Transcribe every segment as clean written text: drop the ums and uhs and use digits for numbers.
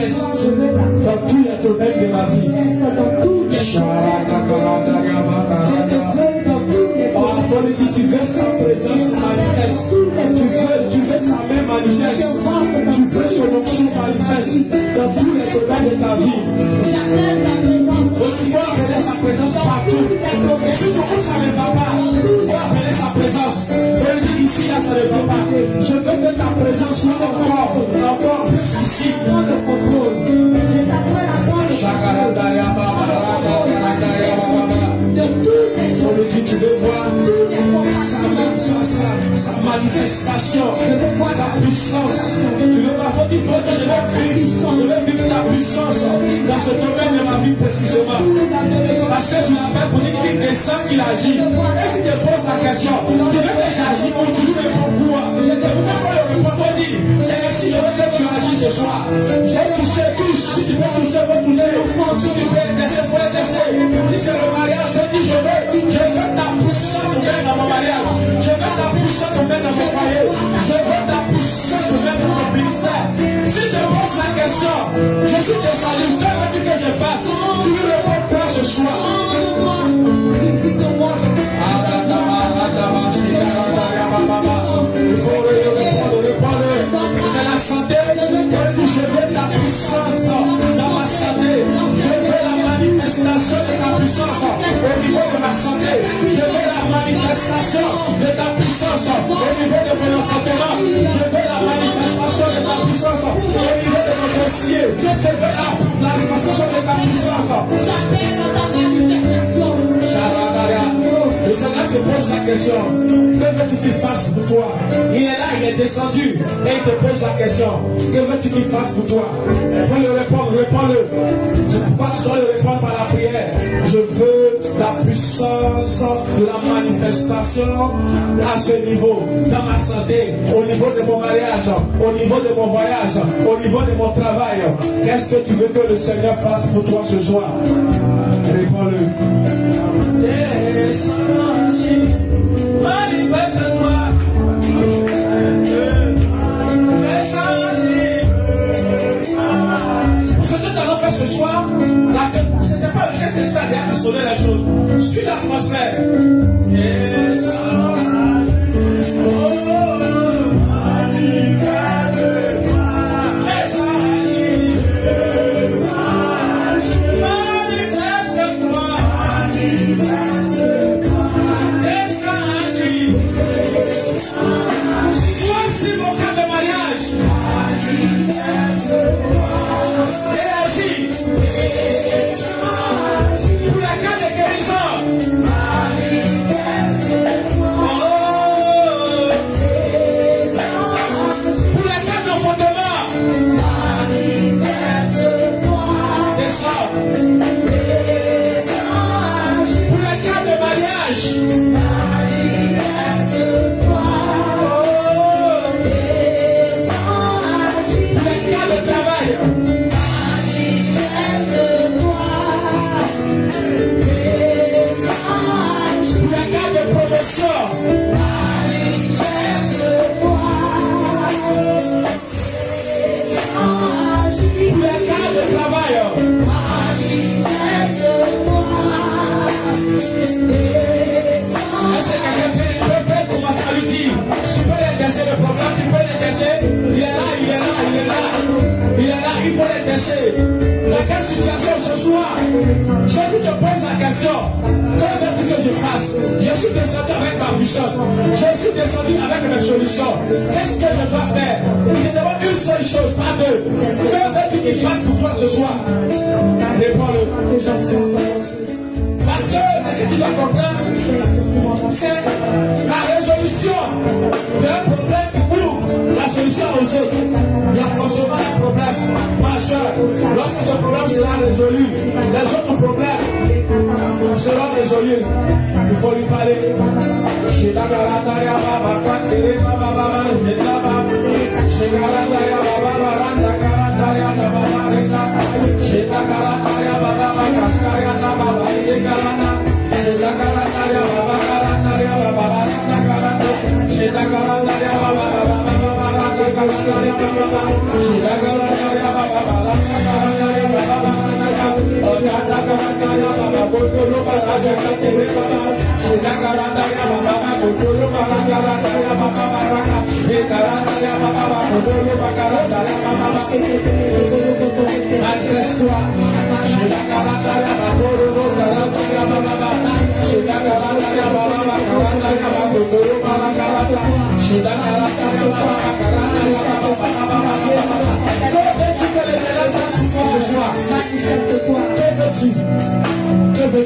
manifeste dans tous les domaines de ma vie. Avant de dire, tu veux sa présence manifeste. Tu veux sa main manifeste. Tu veux son onction manifeste dans tous les domaines de ta vie. Il faut appeler sa présence partout. Si tout le monde ça ne va pas, il faut appeler sa présence. Je le dis ici, là ça ne va pas. Je veux que ta présence soit encore plus ici. Tu veux voir sa manifestation, sa puissance. Tu veux voir, il faut que je vais vivre la puissance dans ce domaine de ma vie précisément. Parce que tu l'appelles pour dire qu'il descend, qu'il agit. Et si tu te poses la question, tu veux que j'agis ou tu veux pourquoi? Je te réponds pour dire, c'est que si je veux que tu agis ce soir, je vais toucher, touche. Si tu peux toucher, faut toucher. Si tu peux intéresser, faut intéresser. Si c'est le mariage, je dis je veux ta puissance tomber dans mon mariage. Je veux ta puissance tomber dans mon foyer. Je veux ta puissance tomber dans mon ministère. Si tu te poses la question, je suis te salue, que veux-tu que je fasse? Tu lui réponds quoi ce soir? Il faut répondre. C'est la santé. Je veux ta puissance dans ma santé. Je veux la manifestation de ta puissance au niveau de ma santé. Je veux la manifestation de ta puissance au niveau de mon enfantement. Je veux la manifestation de ta puissance au niveau de mon dossier. Je veux la manifestation de ta puissance. Le Seigneur te pose la question, que veux-tu qu'il fasse pour toi? Il est là, il est descendu et il te pose la question, que veux-tu qu'il fasse pour toi? Il faut le répondre, réponds-le. C'est pourquoi tu dois le répondre par la prière. Je veux la puissance de la manifestation à ce niveau, dans ma santé, au niveau de mon mariage, au niveau de mon voyage, au niveau de mon travail. Qu'est-ce que tu veux que le Seigneur fasse pour toi ce soir? Réponds-le. Descends, manifeste-toi. Ce que nous allons faire ce soir, ce n'est pas le Saint-Esprit qui a sauvé la chose. Suis l'atmosphère. Descends. Dans quelle situation ce soir? Jésus te pose la question, que veux-tu que je fasse? Je suis descendu avec ma puissance. Je suis descendu avec mes solutions. Qu'est-ce que je dois faire? Il te demande une seule chose, pas deux. Que veux-tu qu'il fasse pour toi ce soir? Réponds-le. Parce que ce que tu dois comprendre, c'est la résolution d'un problème qui ouvre la solution aux autres. Il y a forcément un problème majeur. Lorsque ce problème sera résolu, les autres problèmes seront résolus. Il faut lui parler.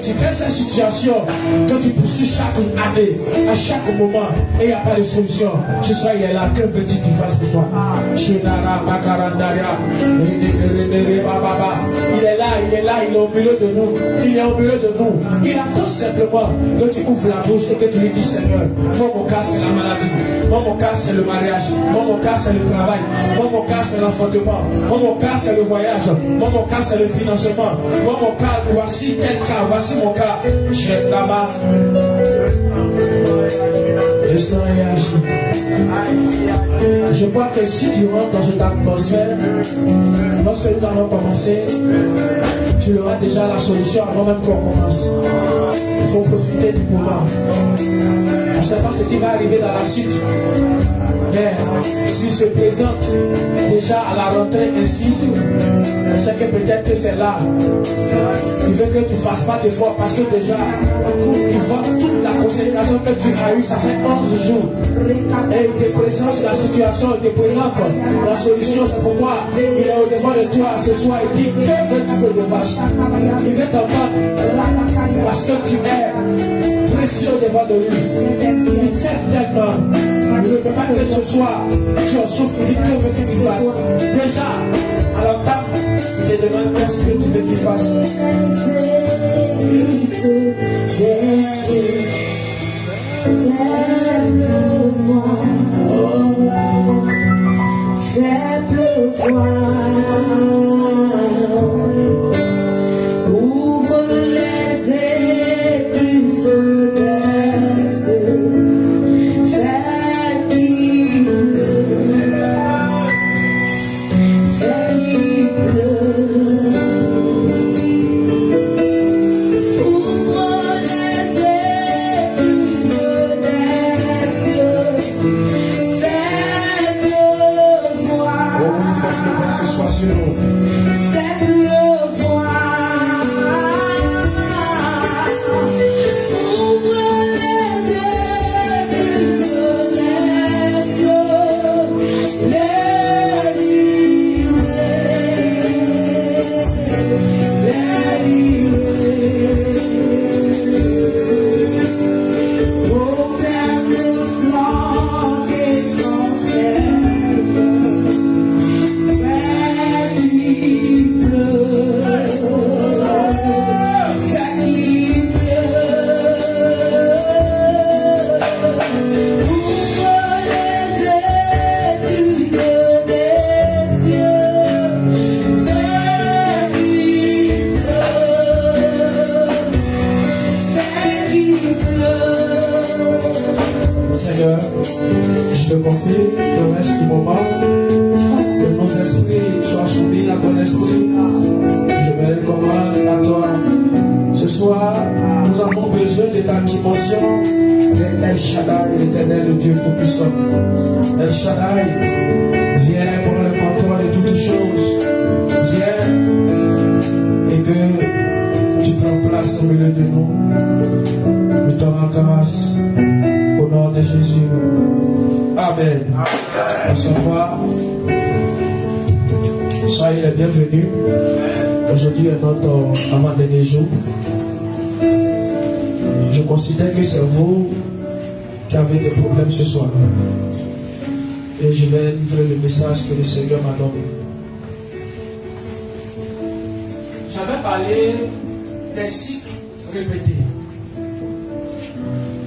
Quelle est cette situation que tu poursuis chaque année, à chaque moment, et il n'y a pas de solution? Ce soir, il est là. Que veux-tu qu'il fasse pour toi? Il est là, il est là, il est au milieu de nous. Il est au milieu de nous. Il attend simplement que tu ouvres la bouche et que tu lui dis: Seigneur, moi mon cas c'est la maladie, moi mon cas c'est le mariage, moi mon cas c'est le travail, moi mon cas c'est l'enfantement, moi mon cas c'est le voyage, moi mon cas c'est le financement, moi mon cas, voici tel cas, voici mon cas. J'ai là-bas. Le sang est agi. Je crois que si tu rentres dans cette atmosphère, lorsque nous allons commencer, tu auras déjà la solution avant même qu'on commence. Il faut profiter du moment. On ne sait pas ce qui va arriver dans la suite. Mais s'il se présente déjà à la rentrée ainsi, c'est que peut-être que c'est là. Il veut que tu ne fasses pas d'efforts parce que déjà, il voit toute la consécration que tu as eue, ça fait 11 jours. Et il te présente la situation, il te présente la solution. C'est pourquoi il est au-devant de toi ce soir. Il dit: que veux-tu que je fasse? Il veut t'entendre parce que tu es précieux devant de lui. Il t'aime tellement. Il ne veut pas que ce soir tu en souffres. Il dit: que veux-tu qu'il fasse? Déjà, à l'entame, il te demande: qu'est-ce que tu veux qu'il fasse? Fais pleuvoir, ouvre les écluses des cieux, fais qu'il pleure, ouvre les écluses des cieux, fais pleuvoir. Ce soir sur nous. Fais pleuvoir, ouvre les écluses des cieux, les livrer, proclame le flanc et son Seigneur, je te confie le reste du moment, que nos esprits soient soumis à ton esprit. Je me recommande à toi. Ce soir, nous avons besoin de ta dimension d'El Shaddai, l'éternel, le Dieu tout-puissant. El Shaddai, viens pour le contrôle de toutes choses. Viens et que tu prends place au milieu de nous. Nous te rendons grâce. Au nom de Jésus. Amen. Bonsoir. Soyez les bienvenus. Aujourd'hui est notre avant-dernier jour. Je considère que c'est vous qui avez des problèmes ce soir. Et je vais livrer le message que le Seigneur m'a donné. J'avais parlé des cycles répétés.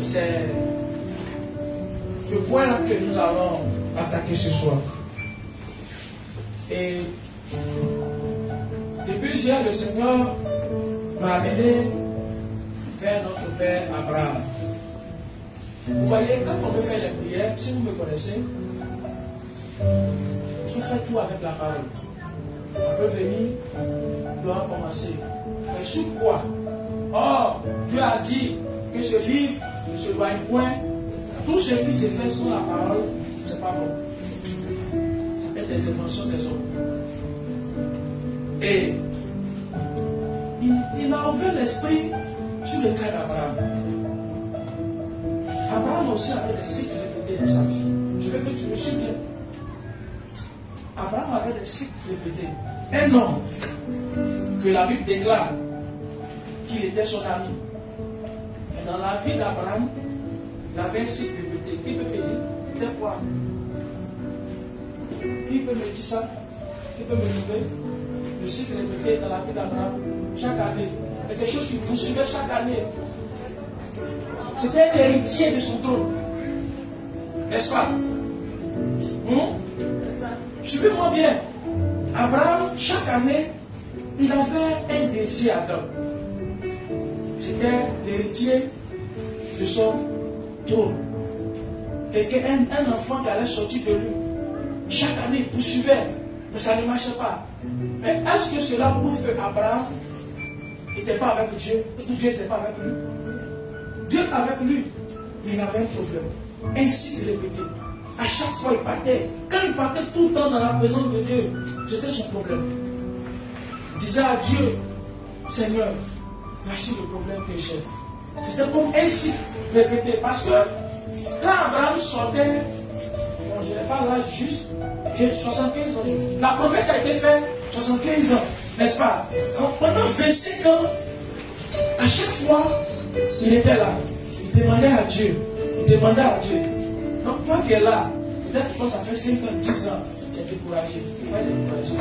C'est le point que nous allons attaquer ce soir. Et depuis hier, le Seigneur m'a amené vers notre Père Abraham. Vous voyez, quand on veut faire les prières, si vous me connaissez, je fais tout avec la parole. on peut venir, on doit commencer. Mais sur quoi? Or, Dieu a dit que ce livre ne se doit point. Tout ce qui se fait sur la parole, c'est pas bon. Ça fait des inventions des hommes. Et il a ouvert l'esprit sur le cas d'Abraham. Abraham aussi avait des cycles répétés dans sa vie. Je veux que tu me suives bien. Abraham avait des cycles répétés. Un homme que la Bible déclare qu'il était son ami. Et dans la vie d'Abraham, il avait un cycle répété. Qui peut me dire? C'était quoi? Qui peut me dire ça? Qui peut me trouver? Le cycle répété dans la vie d'Abraham, chaque année. Quelque chose qui poursuivait chaque année. C'était un héritier de son trône. N'est-ce pas? Suivez-moi bien. Abraham, chaque année, il avait un héritier Adam. C'était l'héritier de son trône. Un enfant qui allait sortir de lui. Chaque année, il poursuivait, mais ça ne marchait pas. Mais est-ce que cela prouve que Abraham n'était pas avec Dieu, que Dieu n'était pas avec lui? Dieu était avec lui, mais il avait un problème. Un cycle répété. À chaque fois, il partait. Quand il partait tout le temps dans la présence de Dieu, c'était son problème. Il disait à Dieu, Seigneur, voici le problème que j'ai. C'était comme un cycle répété. Parce que quand Abraham sortait, bon, je n'ai pas l'âge juste, j'ai 75 ans. La promesse a été faite 75 ans, n'est-ce pas? Donc, pendant 25 ans, à chaque fois, il était là. Il demandait à Dieu. Il demandait à Dieu. Donc, toi qui es là, peut-être que ça fait 5 ans, 10 ans, tu es découragé. Il faut être découragé.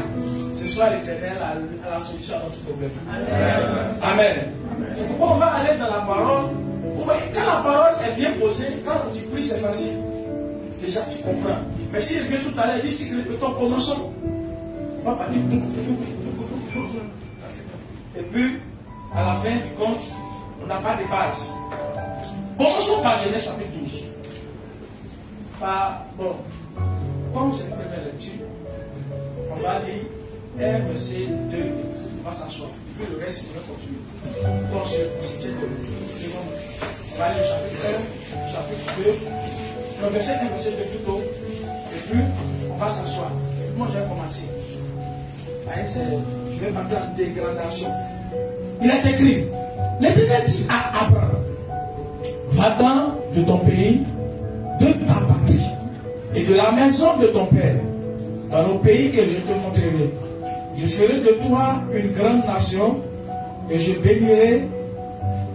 Ce soir, l'Éternel a la solution à notre problème. Amen. Amen. C'est pourquoi on va aller dans la parole. Vous voyez, quand la parole est bien posée, quand tu pries, c'est facile. Déjà, tu comprends. Mais s'il vient tout à l'heure, il dit si répétons, commençons. On va partir. Et puis, à la fin du compte, on n'a pas de base. Commençons par Genèse chapitre 12. Bon, comme c'est la première lecture, on va lire 1 verset 2, on va s'asseoir. Et puis le reste, il va continuer. Donc, c'est on va lire chapitre 1, chapitre 2, le verset 1, verset 2 plutôt. Et puis, on va s'asseoir. Moi, je vais commencer. Je vais partir en dégradation. Il est écrit, l'Éternel dit à Abraham, va-t'en de ton pays, de ta patrie et de la maison de ton père, dans le pays que je te montrerai. Je ferai de toi une grande nation et je te bénirai,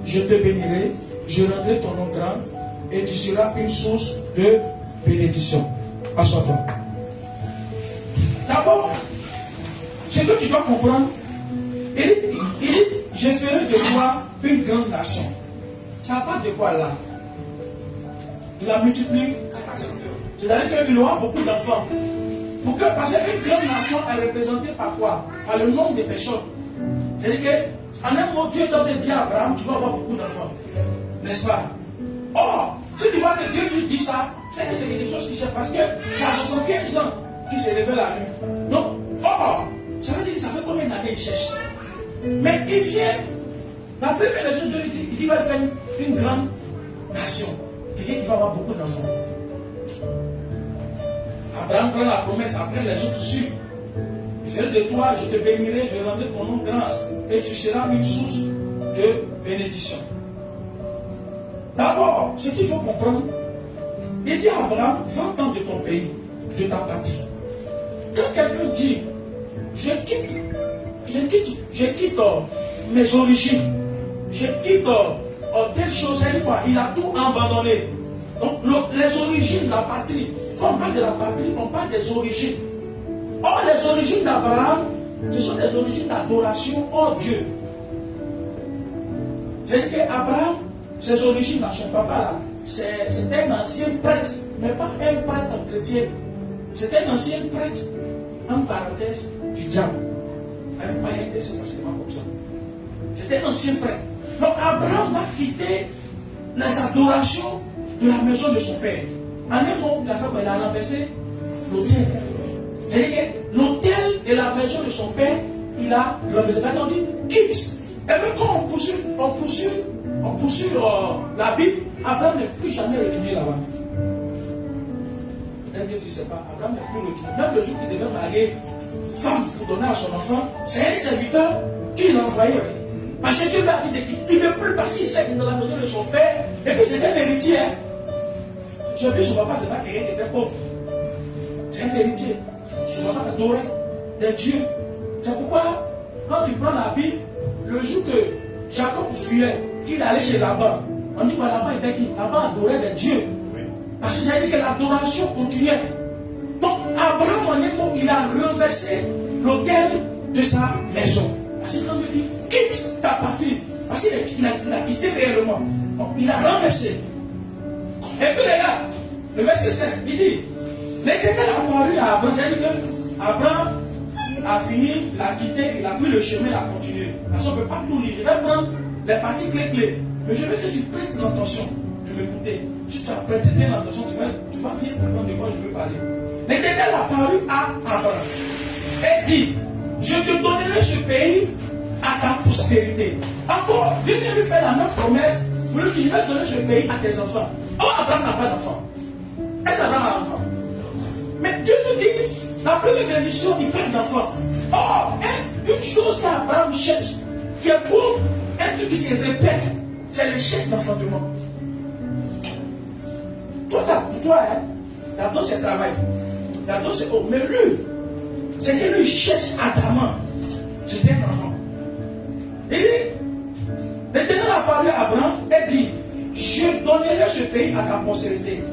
je rendrai ton nom grand et tu seras une source de bénédiction. Assois-toi. D'abord, ce que tu dois comprendre, il dit, je ferai de toi une grande nation. Ça parle de quoi là? Tu la multiplies. C'est-à-dire qu'il aura beaucoup d'enfants. Parce qu'une grande nation est représentée par quoi? Par le nombre de personnes. C'est-à-dire qu'en un mot, Dieu donne des dieux à Abraham, tu vas avoir beaucoup d'enfants. N'est-ce pas? Or, si tu vois que Dieu lui dit ça, c'est que c'est quelque chose qui cherche. Parce que c'est à 75 ans qu'il se révèle à lui. Donc, or, ça veut dire que ça fait combien d'années il cherche? Mais il vient. La première des choses, Dieu lui dit, il va faire une grande nation. Quelqu'un qui va avoir beaucoup d'enfants. Abraham prend la promesse, après les autres suivent. Il fait de toi, je te bénirai, je rendrai ton nom grand, et tu seras une source de bénédiction. D'abord, ce qu'il faut comprendre, il dit à Abraham, va-t'en de ton pays, de ta patrie. Quand quelqu'un dit, je quitte mes origines, je quitte telle chose, il a tout abandonné. Donc, les origines, la patrie, quand on parle de la patrie, on parle des origines. Or, les origines d'Abraham, ce sont des origines d'adoration hors Dieu. C'est-à-dire qu'Abraham, ses origines, son papa là, c'est un ancien prêtre, mais pas un prêtre chrétien. C'est un ancien prêtre, en parenthèse, du diable. Il ne faut pas y aider, c'est facilement comme ça. C'est un ancien prêtre. Donc Abraham va quitter les adorations de la maison de son père. En un mot, il a renversé l'autel. C'est-à-dire que l'autel l'autel et la maison de son père, il a renversé. On dit, quitte. Et même quand on poursuit la Bible, Abraham n'est plus jamais retourné là-bas. Peut-être que tu ne sais pas, Abraham n'est plus retourné. Même le jour qu'il devait marier femme pour donner à son enfant, c'est un serviteur qui l'a envoyé. Parce que Dieu lui a dit de quitter. Il ne veut plus parce qu'il sait qu'il est dans la maison de son père. Et puis c'est un héritier. Je dis, son papa, c'est pas quelqu'un qui était pauvre. C'est un héritier. Son papa adorait des dieux. C'est pourquoi, quand tu prends la Bible, le jour que Jacob fuyait, qu'il allait chez Laban, on dit que Laban était qui? Laban adorait des dieux. Parce que ça veut dire que l'adoration continuait. Donc, Abraham, en un mot, il a renversé l'autel de sa maison. Parce que quand il dit, quitte ta patrie. Parce qu'il a quitté réellement. Donc, il a renversé. Et puis, regarde, le verset 5, il dit, l'Éternel a apparu à Abraham. C'est-à-dire qu'Abraham a fini, il a quitté, il a pris le chemin, il a continué. Parce qu'on ne peut pas tout lire. Je vais prendre les parties clés. Mais je veux que tu prêtes l'attention de m'écouter. Si tu as prêté bien l'attention, tu vas bien comprendre de quoi je veux parler. L'Éternel a apparu à Abraham et dit, je te donnerai ce pays à ta postérité. Encore, Dieu vient lui faire la même promesse pour lui dire, je vais donner ce pays à tes enfants. Oh, Abraham n'a pas d'enfant. Est-ce qu'Abraham a un enfant? Mais Dieu nous dit, la première bénédiction, il parle d'enfant. Oh, une chose qu'Abraham cherche, qui est pour un truc qui se répète, c'est le chèque d'enfantement. Pour toi, d'abord c'est travail. D'abord c'est oh, mais lui, c'est que lui cherche adamant. C'était un enfant. Il dit, l'Éternel a parlé à Abraham et dit, je donnerai ce pays à ta postérité.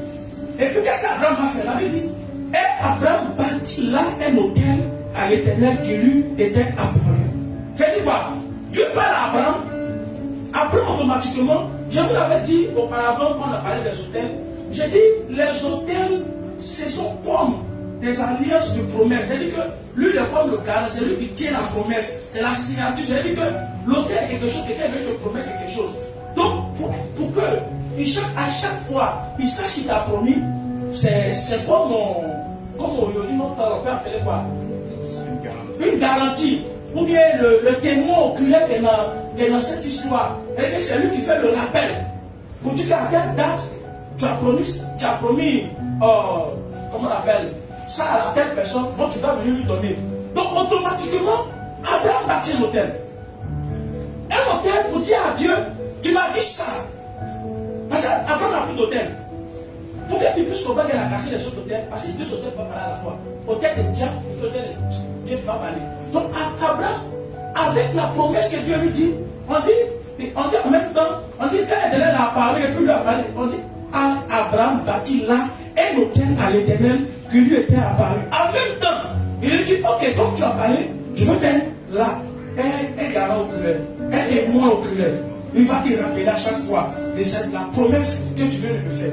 Et puis qu'est-ce qu'Abraham a fait? Il avait dit, et Abraham bâtit là un autel à l'Éternel qui lui était apparu. C'est-à-dire quoi? Dieu parle à Abraham. Abraham automatiquement, je vous l'avais dit auparavant quand on a parlé des autels, j'ai dit les autels, ce sont comme des alliances de promesses. C'est-à-dire que lui, il est comme le garant, c'est lui qui tient la promesse, c'est la signature. C'est-à-dire que l'autel est quelque chose, quelqu'un veut te promettre quelque chose. Donc, pour que à chaque fois, il sache qu'il t'a promis, c'est comme aujourd'hui, notre on peut appeler quoi? Une garantie. Ou bien le témoin oculaire qui est dans cette histoire. Et c'est lui qui fait le rappel. Pour dire qu'à telle date, tu as promis, comment on appelle, ça à telle personne, donc tu dois venir lui donner. Donc automatiquement, Abraham bâtit un hôtel. Un hôtel pour dire à Dieu, tu m'as dit ça. Parce qu'Abraham n'a plus d'hôtel. Pour que tu puisses comprendre qu'elle a cassé les autres hôtels, parce que deux hôtels peuvent parler à la fois. Hôtel de diable et hôtel de Dieu ne va pas parler. Donc Abraham, avec la promesse que Dieu lui dit, on dit en même temps, on dit quand l'Éternel a apparu et puis lui a parlé, on dit Abraham bâtit là un hôtel à l'Éternel qui lui était apparu. En même temps, il lui dit, ok, comme tu as parlé, je veux mettre là un garant oculaire, un témoin oculaire. Il va te rappeler à chaque fois de la promesse que tu veux lui faire.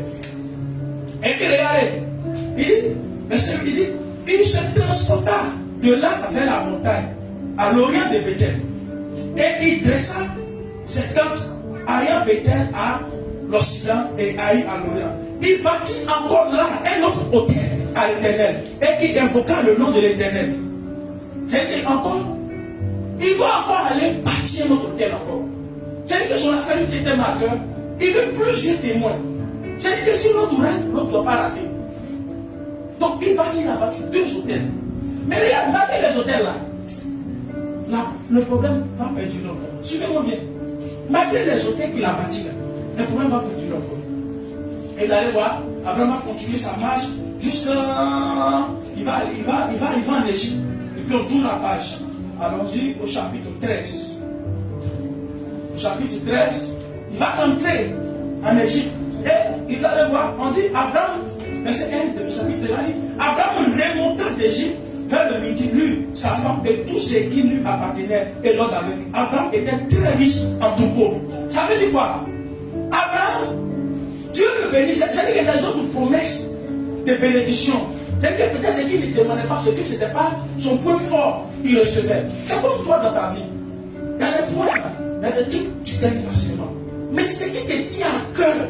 Et puis regardez, il se transporta de là vers la montagne, à l'orient de Bethel. Et il dressa ses tentes, Aïe Bethel à l'Occident et Aïe à l'Orient. Il bâtit encore là un autre hôtel à l'Éternel. Et il invoqua le nom de l'Éternel. C'est-à-dire encore, il va encore aller bâtir un autre hôtel encore. C'est-à-dire que son affaire lui était à cœur. Il veut plusieurs témoins. C'est-à-dire que si l'autre rate, l'autre ne doit pas rater. Donc il bâtit là-bas deux hôtels. Mais regarde, malgré les hôtels là, le problème va perdurer encore. Suivez-moi bien. Malgré les hôtels qu'il a bâtis là, le problème va perdurer encore. Et vous allez voir, Abraham va continuer sa marche jusqu'à. Il va en Égypte. Et puis on tourne la page. Allons-y au chapitre 13. Au chapitre 13, il va entrer en Égypte. Et il allait voir, on dit Abraham, verset 1 de chapitre 1, Abraham remonta d'Égypte vers le midi, lui, sa femme et tous ceux qui lui appartenaient et l'autre avec lui. Abraham était très riche en troupeaux. Ça veut dire quoi? Abraham, Dieu le bénit. C'est-à-dire qu'il y a des autres promesses de bénédiction. C'est-à-dire que peut-être ce qu'il ne demandait pas, ce que ce n'était pas son point fort, il recevait. C'est comme toi dans ta vie. Dans les points, dans les trucs, tu gagnes facilement. Mais ce qui te tient à cœur,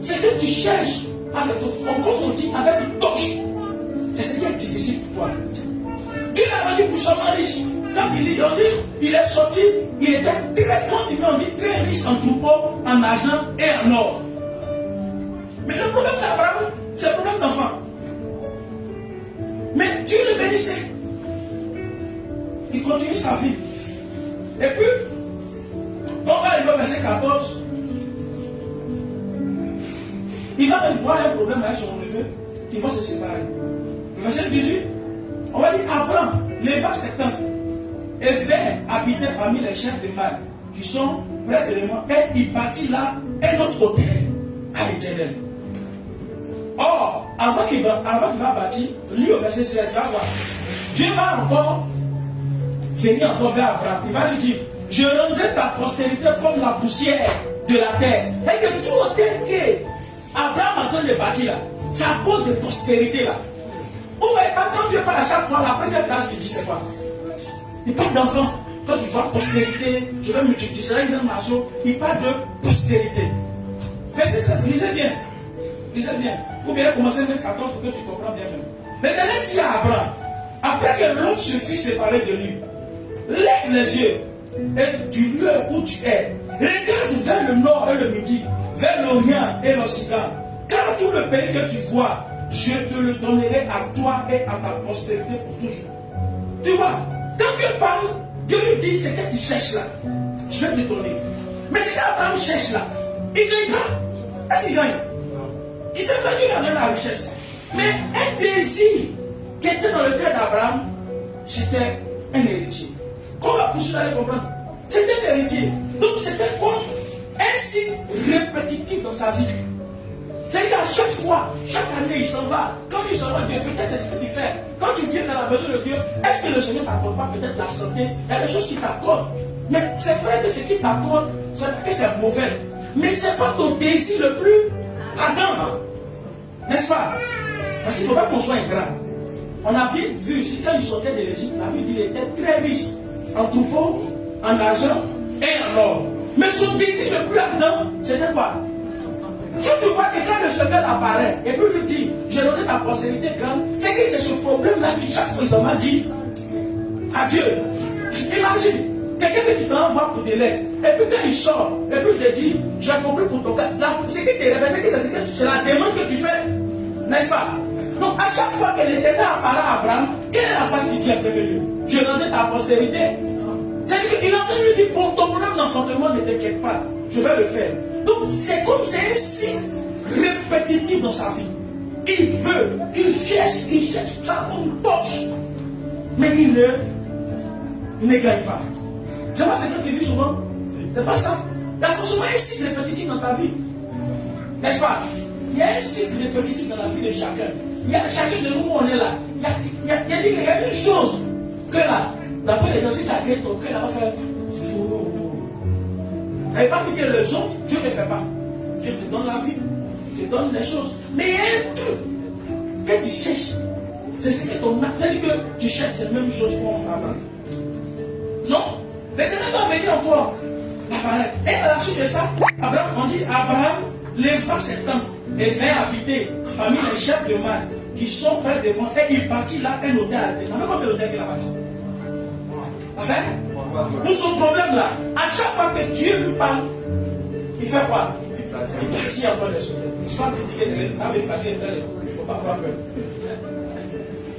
c'est que tu cherches avec, comme on dit, avec une torche. C'est ce qui est difficile pour toi. Dieu l'a rendu puissamment riche. Quand il est sorti, il était très, quand on dit très riche en troupeaux, en argent et en or. Mais le problème d'Abraham, c'est le problème d'enfant. Mais Dieu le bénissait. Il continue sa vie. Et puis, on va arriver au verset 14. Il va même voir un problème avec son neveu. Ils vont se séparer. Le verset 18, on va dire Abraham leva ses tentes et vint habiter parmi les chefs de mal qui sont près de l'élément. Et il bâtit là un autre hôtel à l'Éternel. Or, avant qu'il va bâtir, lui au verset 7, va voir. Dieu va encore venir encore vers Abraham. Il va lui dire, je rendrai ta postérité comme la poussière de la terre. Et que tout hôtel que Abraham est en train de bâtir là, c'est à cause de postérité là. Où est pas quand Dieu parle à chaque fois, la première phrase qu'il dit c'est quoi? Il parle d'enfant. Quand tu vois postérité, je vais multiplier une nation, il parle de postérité. Verset 7, lisez bien. Lisez bien. Ou bien commencer avec 14 pour que tu comprends bien même. Maintenant, dit à Abraham, après que l'autre se fût séparé de lui, lève les yeux et du lieu où tu es, regarde vers le nord et le midi, vers l'Orient et l'Occident, car tout le pays que tu vois, je te le donnerai à toi et à ta postérité pour toujours. Tu vois, quand Dieu parle, Dieu lui dit, c'est que tu cherches là, je vais te donner. Mais c'est qu'Abraham cherche là, il gagne pas. Est-ce qu'il gagne? Il s'est pas dit dans la richesse. Mais un désir qui était dans le cœur d'Abraham, c'était un héritier. Qu'on va pousser d'aller comprendre. C'était un héritier. Donc c'était quoi? Un signe répétitif dans sa vie. C'est-à-dire qu'à chaque fois, chaque année, il s'en va. Quand il s'en va, Dieu, peut-être c'est ce que tu fais. Quand tu viens dans la maison de Dieu, est-ce que le Seigneur ne t'accorde pas peut-être la santé? Il y a des choses qui t'accordent. Mais c'est vrai que ce qui t'accorde, c'est vrai que c'est mauvais. Mais ce n'est pas ton désir le plus ardent. N'est-ce pas? Parce qu'il ne faut pas qu'on soit ingrat. On a bien vu, quand il sortait de l'Égypte, la Bible dit qu'il était très riche en troupeaux, en argent et en or. Mais son désir le plus ardent, c'était quoi? Si tu vois que quand le Seigneur apparaît et puis lui dit, je donne ta postérité grande, c'est que c'est ce problème-là qui chaque fois il m'a dit à Dieu. Imagine, quelqu'un que tu t'envoies pour des lèvres, et puis quand il sort, et puis il te dit, j'ai compris pour ton cas, ce qui te révèle, c'est la demande que tu fais, n'est-ce pas? Donc à chaque fois que l'Éternel apparaît à Abraham, quelle est la face qui dit en premier lieu? Je donne ta postérité. C'est-à-dire qu'il est en train de lui dire, pour ton problème d'enfantement, ne t'inquiète pas, je vais le faire. Donc c'est comme c'est un signe répétitif dans sa vie. Il veut, il cherche, ça comme une torche. Mais il ne gagne pas. C'est pas ce que tu vis souvent. C'est pas ça. Il y a forcément un cycle répétitif dans ta vie. N'est-ce pas? Il y a un cycle répétitif dans la vie de chacun. Il y a chacun de nous où on est là. Il y a une chose que là, d'après les gens, si tu as créé ton cœur, là va faire fou. Ça ne veut pas dire que les autres, Dieu ne fait pas. Dieu te donne la vie, Dieu te donne les choses. Mais il y a un truc que tu cherches. C'est ce que ton âme, c'est-à-dire que tu cherches la même chose qu'on Abraham. Non, l'Éternel va venir encore. Et à la suite de ça, Abraham, on dit Abraham leva ses tentes et vint habiter parmi les chefs de mal qui sont près de moi. Et il bâtit là un hôtel à l'Éternel. Combien d'hôtels qu'il a bâti? Pour son problème là, à chaque fois que Dieu lui parle, il fait quoi? Il bâtit encore les hôtels. Je ne vais pas te dire que il bâtit un hôtel. Il ne faut pas avoir peur.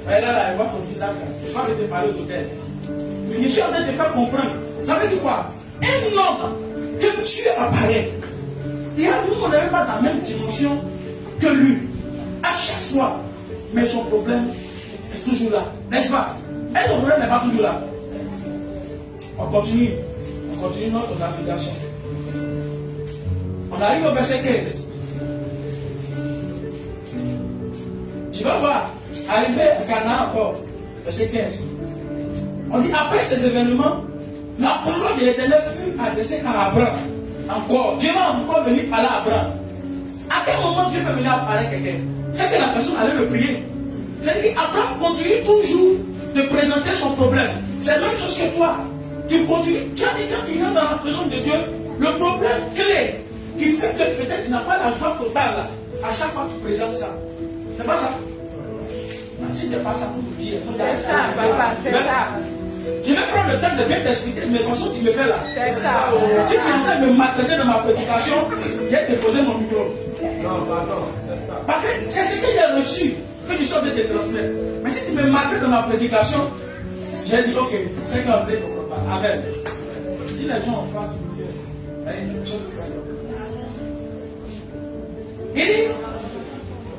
Mais là, il voit son visage. Je ne vais pas te parler d'hôtel. Je suis en train de te faire comprendre. Ça veut dire quoi? Un homme que Dieu apparaît. Et nous, on n'est pas dans la même dimension que lui. À chaque fois. Mais son problème est toujours là. N'est-ce pas? Et son problème n'est pas toujours là. On continue notre navigation. On arrive au verset 15. Tu vas voir, arriver à Canaan encore, verset 15. On dit, après ces événements, la parole de l'Éternel fut adressée à Abraham. Encore, Dieu va encore venir parler à Abraham. À quel moment Dieu peut venir parler à quelqu'un? C'est que la personne allait le prier. C'est-à-dire qu'Abraham continue toujours de présenter son problème. C'est la même chose que toi. Tu continues, quand tu viens dans la présence de Dieu, le problème clé qui fait que peut-être tu n'as pas la joie totale, à chaque fois que tu présentes ça. C'est pas ça? Si tu pas ça, il faut me dire. C'est ça, papa, c'est ça. Je vais prendre le temps de bien t'expliquer de mes façons que tu me fais là. C'est ça. Si tu es en train de me maltraiter de ma prédication, je vais te poser mon micro. Non, pardon, c'est ça. Parce que c'est ce que j'ai reçu que tu sors de te transmettre. Mais si tu me maltraites de ma prédication, je vais dire, ok, c'est qu'on ne comprend pas. Amen. Si les gens ont foi, tu me dis, allez, je vais le faire.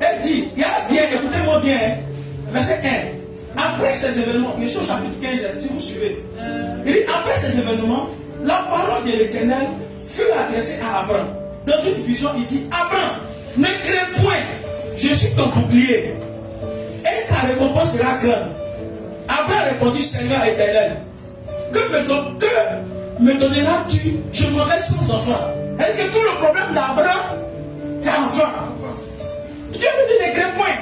Elle dit, bien, écoutez-moi bien, verset 1. Après ces événements, Yeshua chapitre 15, si vous suivez, il dit, après ces événements, la parole de l'Éternel fut adressée à Abraham. Dans une vision, il dit, Abraham, ne crains point, je suis ton bouclier, et ta récompense sera grande. Abraham répondit, Seigneur éternel, que me donneras-tu? Je m'en vais sans enfant. Et que tout le problème d'Abraham, c'est enfant. Dieu me dit, ne crains point.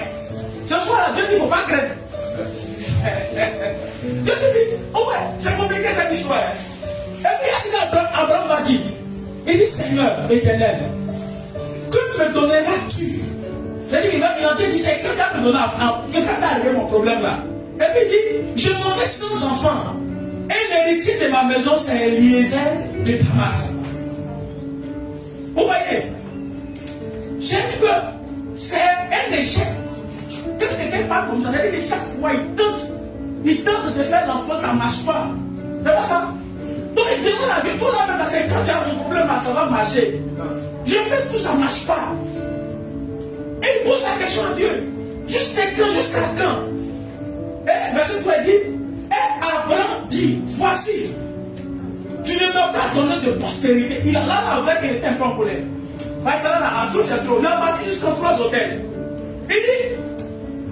Ce soir-là, Dieu dit, il ne faut pas craindre. Dieu me dit, oh ouais, c'est compliqué cette histoire. Et puis, il y a ce qu'Abraham va dire. Il dit, Seigneur éternel, que me donneras-tu? C'est-à-dire, il a dit, c'est que tu me donner que quand tu as arrivé mon problème là. Et puis il dit, je m'en vais sans enfant. Et l'héritier de ma maison, c'est Eliezer de Damas. Vous voyez? J'ai dit que c'est un échec. Quand quelqu'un parle comme ça, il dit que chaque fois il tente de faire l'enfant, ça ne marche pas. C'est pas ça? Donc il demande à Dieu, tout là même, c'est quand tu as un problème, ça va marcher. Je fais tout, ça ne marche pas. Et il pose la question à Dieu. Jusqu'à quand? Et verset 3 dit, et Abraham dit, voici, tu ne m'as pas donné de postérité. Il a là avec il était un peu en colère. Parce que là, à tout c'est trop. Il a bâti jusqu'à 3 hôtels. Il dit,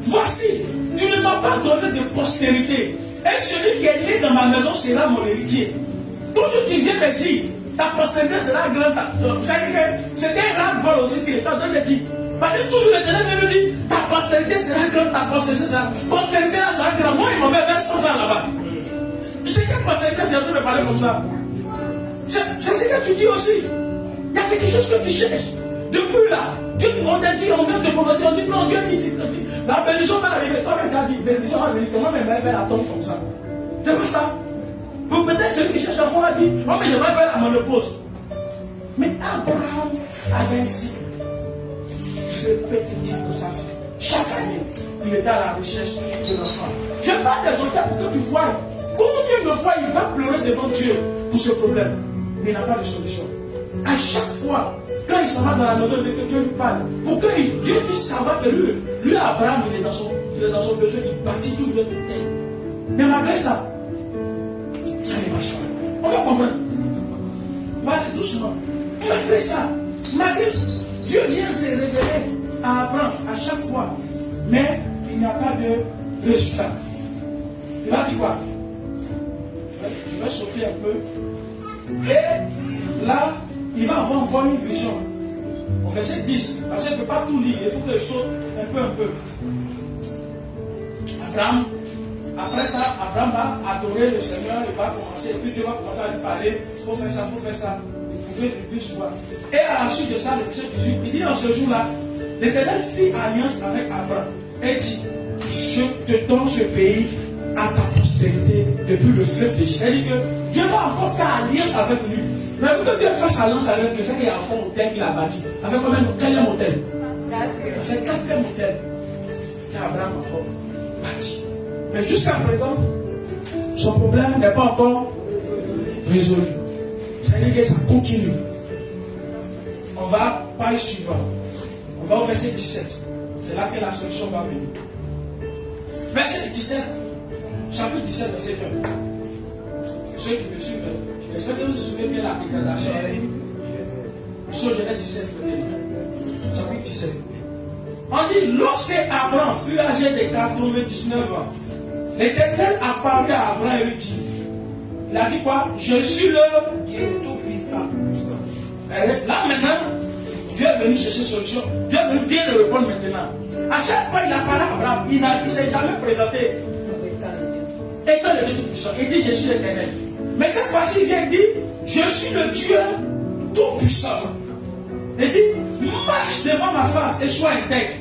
voici, tu ne m'as pas donné de postérité. Et celui qui est né dans ma maison sera mon héritier. Toujours tu viens me dire, ta postérité sera grande. C'est-à-dire que c'était un ras-le-bol aussi qu'il était en train de dire. Parce que toujours l'Éternel me dit, ta postérité sera grande, ta postérité sera grande. Postérité là sera grande. Moi, il m'avait 100 ans là-bas. Tu sais quelle postérité tu es en train de parler comme ça? C'est ce que tu dis aussi. Il y a quelque chose que tu cherches. Depuis là, Dieu, on t'a dit, on vient te commander, on dit non, Dieu dit, la bénédiction va arriver. Toi, tu as dit, bénédiction va venir. Comment me faire la tombe comme ça? C'est pas ça. Vous peut-être celui qui cherche un fond a dit, oh, mais j'aimerais faire la ménopause. Mais Abraham avait un cycle. Je peux te dire que ça fait. Chaque année, il était à la recherche de l'enfant. Je parle des hôtels pour que tu vois combien de fois il va pleurer devant Dieu pour ce problème. Mais il n'a pas de solution. À chaque fois, quand il s'en va dans la maison de que Dieu lui parle, pour que Dieu puisse savoir que lui Abraham, il est dans son besoin, il bâtit toujours le hôtel. Mais malgré ça, ça ne marche pas. On va comprendre. On va aller doucement. Malgré ça, malgré Dieu vient se révéler à Abraham à chaque fois, mais il n'y a pas de résultat. Il va dire quoi? Je vais sauter un peu. Et là, il va avoir encore une vision. Au verset 10, parce qu'il ne peut pas tout lire, il faut que je saute un peu. Abraham, après ça, Abraham va adorer le Seigneur, il va commencer, et puis Dieu va commencer à lui parler, il faut faire ça. Et à la suite de ça, le verset 18, il dit dans ce jour-là, l'Éternel fit alliance avec Abraham et dit, je te donne ce pays à ta postérité depuis le fleuve de Gisèle. C'est-à-dire que Dieu va encore faire alliance avec lui. Mais pour que Dieu fasse alliance avec lui, c'est qu'il y a encore un hôtel qu'il a bâti. Avec combien de quatrième hôtel? Ça fait 4e hôtel qu'Abraham a encore bâti. Mais jusqu'à présent, son problème n'est pas encore résolu. C'est-à-dire que ça continue. On va page suivante. On va au verset 17. C'est là que la solution va venir. Verset 17. Chapitre 17, verset 2. Ceux qui me suivent, j'espère que vous vous souvenez bien de la dégradation. Sur Genèse 17, chapitre 17. On dit, lorsque Abraham fut âgé de 99 ans, l'Éternel apparut à Abraham et lui dit, il a dit quoi? Je suis le Dieu tout-puissant. Là maintenant, Dieu est venu chercher solution. Dieu est venu bien le répondre maintenant. À chaque fois il apparaît à Abraham, il ne s'est jamais présenté. Étant le Dieu tout-puissant, il dit je suis l'Éternel. Mais cette fois-ci il vient dire je suis le Dieu tout-puissant. Il dit marche devant ma face et sois intègre.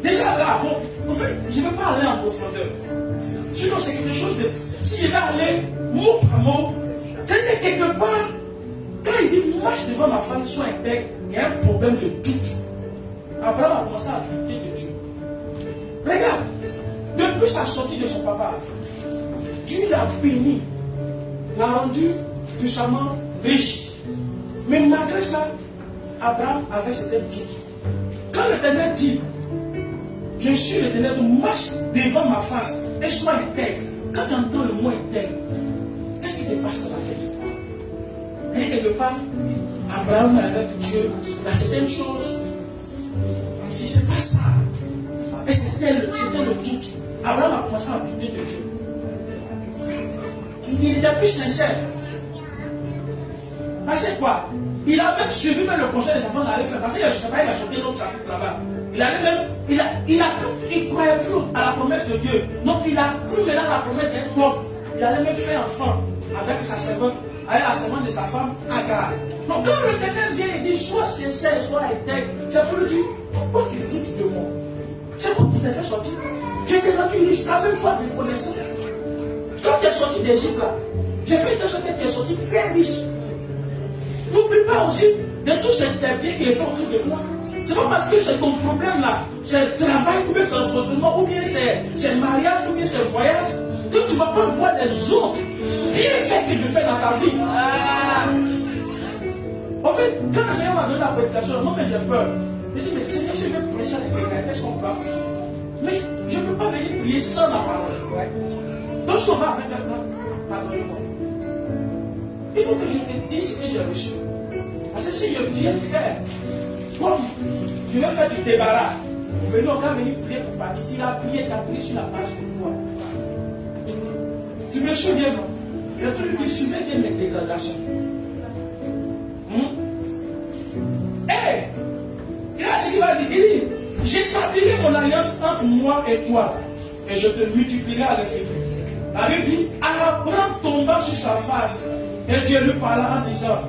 Déjà là, bon, En fait, je ne vais pas aller en profondeur. Sinon, c'est quelque chose de... Si je vais aller mot par mot, c'est-à-dire quelque part, quand il dit marche devant ma femme, sois intègre, il y a un problème de doute. Abraham a commencé à douter de Dieu. Regarde, depuis sa sortie de son papa, Dieu l'a béni, l'a rendu puissamment riche. Mais malgré ça, Abraham avait certains doutes. Quand l'Éternel dit, je suis l'Éternel, donc marche devant ma face et sois intègre. Quand tu entends le mot intègre, qu'est-ce qui te passe dans la tête? Et quelque part, Abraham avec Dieu, il y a certaines choses. Il dit, c'est pas ça. Et c'était le doute. Abraham a commencé à douter de Dieu. Il était plus sincère. Parce que quoi? Il a même suivi même le conseil de sa femme d'aller faire. Parce qu'il a chanté notre chapitre là-bas. Il croyait plus à la promesse de Dieu. Donc il a cru maintenant à la promesse d'un homme. Il allait même faire enfant avec sa servante, avec la servante de sa femme, Agar. Donc quand l'Éternel vient et dit, sois sincère, sois intègre, c'est pour lui dire, pourquoi tu doutes de moi? C'est moi qui t'ai fait sortir. Je t'ai rendu riche, quand même sois reconnaissant. Quand tu es sorti d'Égypte là, j'ai fait une chose que tu es sorti très riche. N'oublie pas aussi de tous ces biens qui est fait autour de toi. C'est pas parce que c'est ton problème là, c'est le travail, ou bien c'est l'enfantement, ou bien c'est le mariage, ou bien c'est le voyage, que tu ne vas pas voir les autres bienfaits que je fais dans ta vie. En fait, quand le Seigneur m'a donné la prédication, moi j'ai peur. Je dis, mais Seigneur, si je vais prêcher avec quelqu'un, qu'est-ce qu'on va faire? Mais je ne peux pas venir prier sans la parole. Donc si on va avec quelqu'un, pardonne-moi. Il faut que je te dise ce que j'ai reçu. Parce que si je viens faire, comme je vais faire du débarras, vous venez au cas venir prier pour partir, tu as prié, tu as prié sur la page pour toi. Tu me souviens, non? J'ai toujours dit, suivez bien mes dégradations. Il a ce qu'il va dire, il dit, j'établirai mon alliance entre moi et toi, et je te multiplierai à l'infini. La Bible dit, Abraham tomba sur sa face, et Dieu lui parla en disant,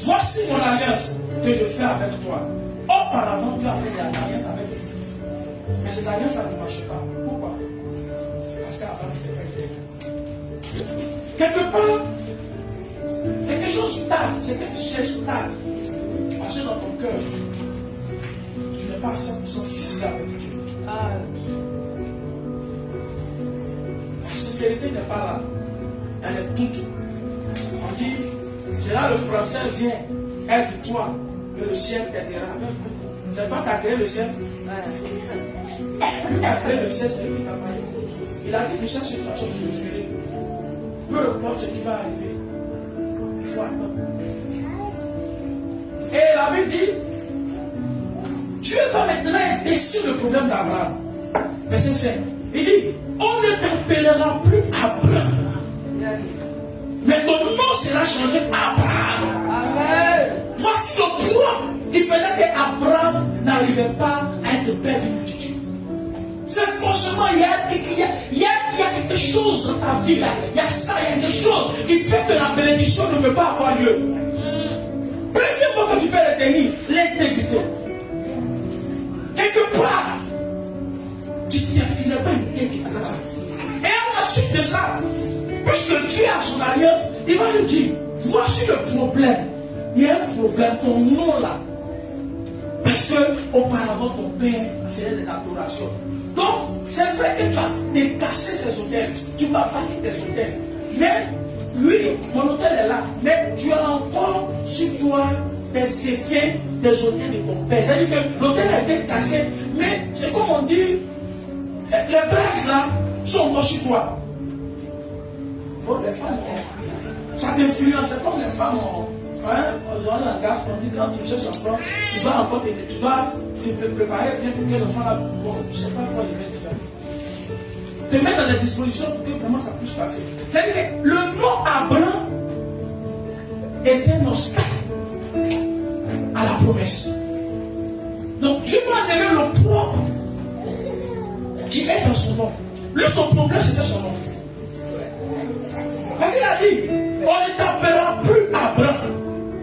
voici mon alliance que je fais avec toi. Auparavant, Dieu a fait des alliances avec lui. Mais ces alliances-là ne marchaient pas. Pourquoi? Parce qu'Abraham était pas intègre. Quelque part, quelque chose tarde, c'est que tu cherches tarde. Parce que dans ton cœur, tu n'es pas à 100% ficelé avec Dieu. La sincérité n'est pas là. Elle est toute. On dit, c'est là le français vient, aide-toi, et le ciel t'aidera. C'est toi qui as créé le ciel. Lui qui a créé le ciel, c'est lui qui t'a payé. Il a dit que chaque situation que je ferai, peu importe ce qui va arriver, il faut attendre. Et la Bible dit, Dieu va maintenant indexer le problème d'Abraham. Verset 5. Il dit, on ne t'appellera plus Abraham. Mais ton nom sera changé Abraham. Amen. Voici le point qui faisait qu'Abraham n'arrivait pas à être père de multitude. C'est forcément, il y a quelque chose dans ta vie là. Il y a ça, il y a quelque chose qui fait que la bénédiction ne peut pas avoir lieu. Premier mot que tu peux retenir, l'intégrité. Quelque part, tu n'es pas intègre. Et à la suite de ça, puisque Dieu a son alliance, il va lui dire, voici le problème. Il y a un problème, ton nom là. Parce que auparavant ton père faisait des adorations. Donc, c'est vrai que tu as décassé ses hôtels. Tu m'as bâti tes hôtels. Mais, lui, mon hôtel est là. Mais tu as encore sur toi des effets des hôtels de ton père. C'est-à-dire que l'hôtel a été cassé. Mais, c'est comme on dit, les places là sont encore sur toi. Oh, les femmes, ça t'influence. C'est comme les femmes, on langage, on dit quand tu cherches un enfant, tu dois encore te préparer bien pour que l'enfant là, bon, je ne sais pas quoi il va dire. Te mettre dans les dispositions pour que vraiment ça puisse passer. C'est-à-dire que le nom Abraham est un obstacle à la promesse. Donc Dieu m'a donné le propre qui est dans son nom. Lui, son problème, c'était son nom. Parce qu'il a dit, on ne t'appellera plus Abraham,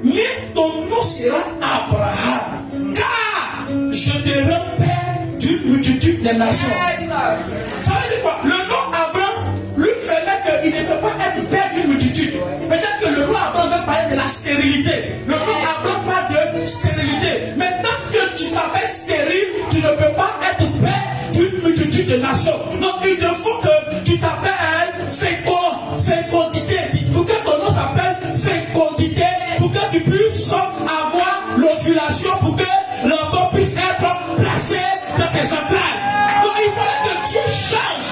mais ton nom sera Abraham. Car je te rends père d'une multitude des nations. Ça veut dire quoi? Le nom Abraham lui permet qu'il ne peut pas être père d'une multitude. Peut-être que le nom Abraham veut parler de la stérilité. Le nom Abraham parle de stérilité. Mais tant que tu t'appelles stérile, tu ne peux pas être père d'une multitude de nations. Donc il te faut que tu t'appelles fécondité. Pour que ton nom s'appelle fécondité, pour que tu puisses avoir l'ovulation, pour que l'enfant puisse être placé dans tes entrailles. Donc il fallait que Dieu change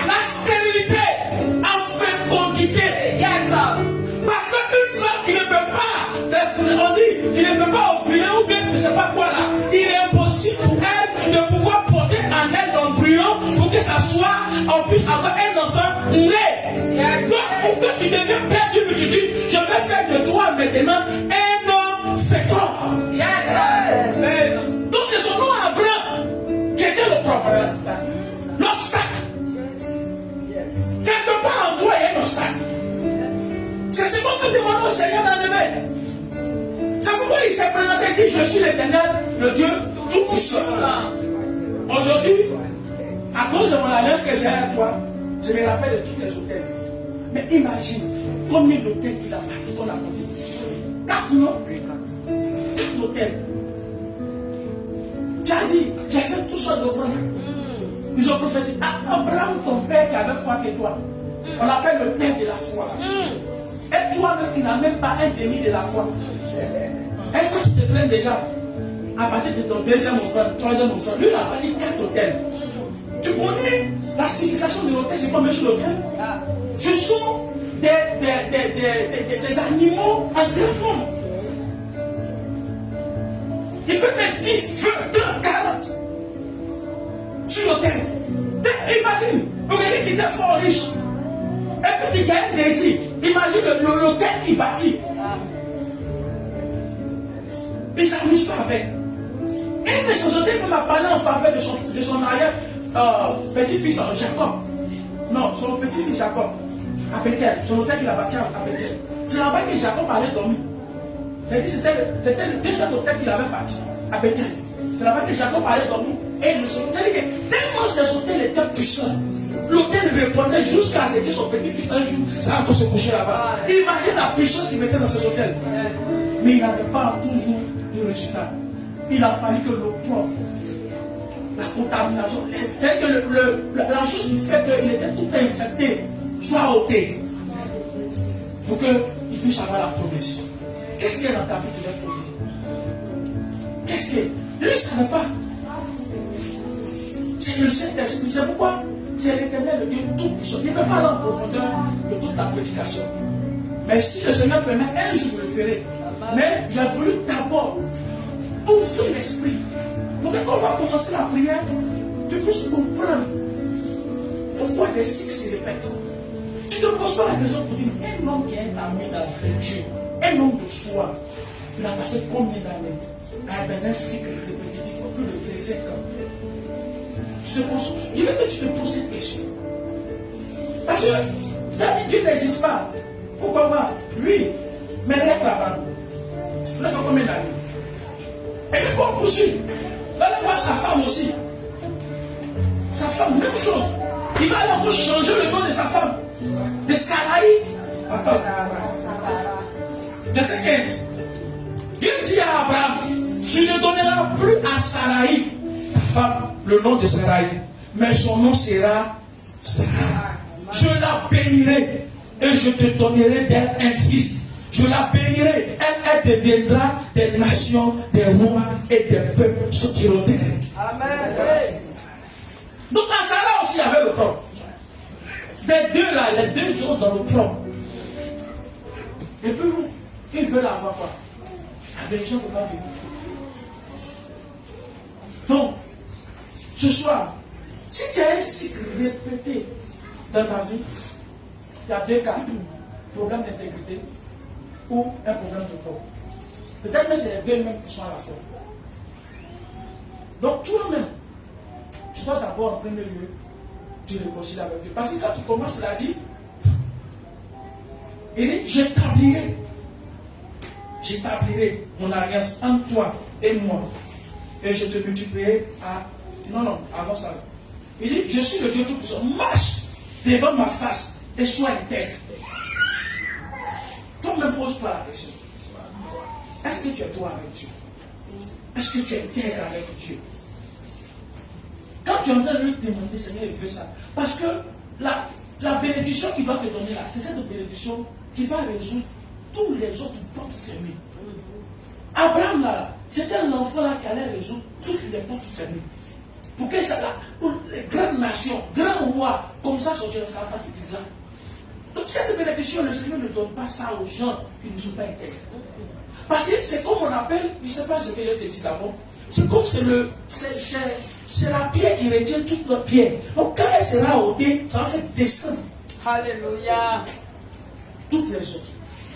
la stérilité en fécondité. Parce qu'une femme qui ne peut pas, on dit, qui ne peut pas ovuler ou bien je ne sais pas quoi là, il est impossible pour elle de pouvoir porter en elle l'embryon pour que ça soit, on puisse avoir un enfant né. Donc pour que tu deviennes père d'une multitude, je vais faire de toi maintenant un homme fécond. Donc c'est son nom Abraham qui était le problème. L'obstacle. Quelque part en toi il y a un obstacle. C'est ce qu'on peut demander au Seigneur d'enlever. C'est pourquoi il s'est présenté et dit je suis l'Éternel, le Dieu tout-puissant. Aujourd'hui, à cause de mon alliance que j'ai avec toi, je me rappelle de tous les hôtels. Mais imagine combien d'hôtels il a bâti qu'on a compté. 4 non? 4 hôtels. Tu as dit, j'ai fait tout ça d'offrandes. Ils ont prophétisé. Abraham, ton père qui avait foi que toi, on l'appelle le père de la foi. Et toi-même qui n'as même pas un demi de la foi. Et quand tu te plains déjà, à partir de ton deuxième offrande, troisième offrande, lui il a bâti 4 hôtels. Tu connais la signification de l'hôtel, c'est combien sur l'hôtel? Ce sont des animaux en grand nombre. Il peut mettre 10, 20, 30, 40 sur l'hôtel. Imagine, regardez qu'il est fort riche. Et puis tu as un désir. Imagine l'hôtel qu'il bâtit. Il ne s'amuse pas avec. Et de son hôtel m'a parlé en faveur de son arrière petit-fils Jacob. Non, son petit-fils Jacob. À Bethel. Son hôtel qu'il a bâti à Bethel. C'est là-bas que Jacob allait dormir. C'était le deuxième hôtel qu'il avait bâti à Bethel. C'est là-bas que Jacob allait dormir. Et c'est-à-dire que tellement ces hôtels étaient puissants, l'hôtel répondait jusqu'à ce que son petit-fils un jour, ça a encore se coucher là-bas. Imagine la puissance qu'il mettait dans ces hôtels. Mais il n'avait pas toujours de résultat. Il a fallu que l'opprobre, la contamination, c'est que la chose qui fait qu'il était tout infecté soit ôté pour qu'il puisse avoir la promesse. Qu'est-ce qu'il y a dans ta vie qui va promettre? Qu'est-ce qu'il y a? Lui ne savait pas. C'est le Saint-Esprit. C'est pourquoi c'est l'Éternel, le Dieu tout-puissant. Il ne peut pas aller en profondeur de toute la prédication. Mais si le Seigneur permet, un jour je le ferai. Mais j'ai voulu d'abord ouvrir l'esprit. Donc quand on va commencer la prière, tu puisses comprendre pourquoi les cycles se répètent. Tu te poses pas la question pour dire un homme qui est ami dans Dieu, un homme de foi, il a passé combien d'années dans un cycle répétitif, plus de 25 ans. Je veux que tu te poses cette question. Parce que Dieu n'existe pas. Pourquoi pas? Lui, mais avec la bande. Il a fait combien d'années? Et puis pour poursuivre, il va aller voir sa femme aussi. Sa femme, même chose. Il va aller encore changer le nom de sa femme. De Sarai. Attends. Verset 15. Dieu dit à Abraham, tu ne donneras plus à Sarai, ta femme, le nom de Sarai, mais son nom sera Sarah. Je la bénirai et je te donnerai d'elle un fils. Je la bénirai, elle deviendra des nations, des rois et des peuples sortiront d'elle. Amen. Donc en Sarah aussi il y avait le propre. Les deux là, les deux sont dans le propre. Et puis vous, ils veulent avoir quoi? La bénédiction ne peut pas venir. Donc, ce soir, si tu as un cycle répété dans ta vie, il y a deux cas, problème d'intégrité ou un problème de corps. Peut-être que c'est les deux mêmes qui sont à la fois. Donc toi-même, tu dois d'abord en premier lieu te réconcilier avec Dieu. Parce que quand tu commences, il a dit, il dit, j'établirai mon alliance entre toi et moi. Et je te multiplierai à Non, non, avant ça. Il dit, je suis le Dieu Tout-Puissant. Marche devant ma face et sois intègre. Toi-même pose-toi la question. Est-ce que tu es toi avec Dieu? Est-ce que tu es intègre avec Dieu? Quand tu entends lui demander, Seigneur, il veut ça. Parce que la bénédiction qu'il va te donner là, c'est cette bénédiction qui va résoudre tous les autres portes fermées. Abraham là, c'était un enfant là qui allait résoudre toutes les portes fermées. Pour que ça là, pour les grandes nations, grands rois, comme ça sortir de sa partie là. Donc cette bénédiction, le Seigneur ne donne pas ça aux gens qui ne sont pas intègres. Parce que c'est comme on appelle, je ne sais pas ce que je t'ai dit d'abord, c'est comme c'est la pierre qui retient toute notre pierre. Donc quand elle sera ôtée, ça va faire descendre. Alléluia. Toutes les autres.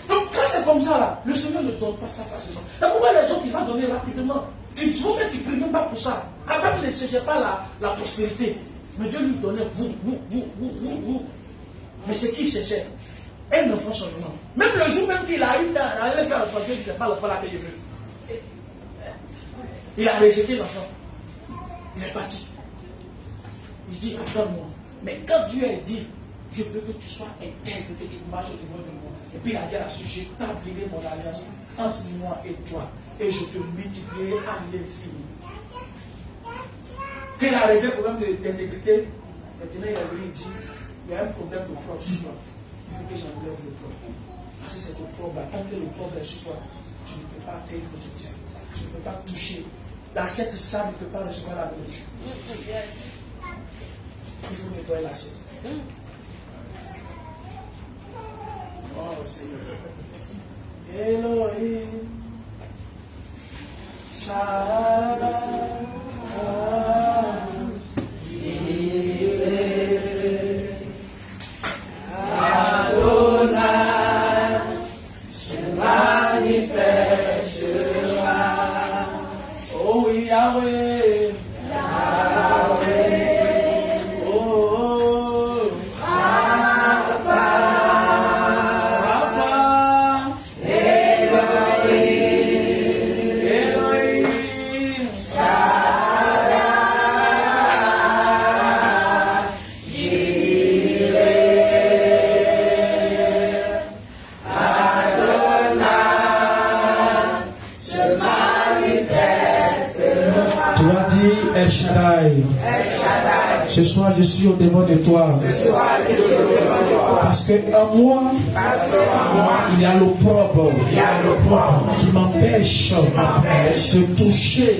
Donc quand c'est comme ça là, le Seigneur ne donne pas ça facilement. D'abord les autres, il va donner rapidement. Il faut même qu'il ne prie même pas pour ça. Abraham ne cherchait pas la prospérité. Mais Dieu lui donnait vous. Mais c'est qui cherchait? Un enfant seulement. Même le jour même qu'il arrive à aller faire l'enfant, Dieu ne sait pas l'enfant là que je veux. Il a rejeté l'enfant. Il est parti. Il dit, attends-moi. Mais quand Dieu a dit, je veux que tu sois intègre, que tu marches au niveau de moi. Et puis il a dit à la suite, j'établirai mon alliance entre moi et toi. Et je te multiplierai à l'infini. Quand il a réglé le problème d'intégrité, maintenant il a venu dire, il y a un problème de propre sur toi. Il faut que j'enlève le propre. Parce que c'est ton propre. Tant que le propre est sur toi, tu ne peux pas atteindre l'objectif. Tu ne peux pas toucher. L'assiette sale ne peut pas recevoir la nourriture. Il faut nettoyer l'assiette. Oh Seigneur. Elohim. Shalom. Adonai se manifestera. Oh oui, Yahweh. Yahweh. Oh. Rapha. Rapha. Elohim. Elohim. Shaddai. Jireh. Adonai se manifestera. Tu as dit El Shaddai. Ce soir, je suis au devant de toi. Parce que en moi, il y a l'opprobre qui m'empêche de toucher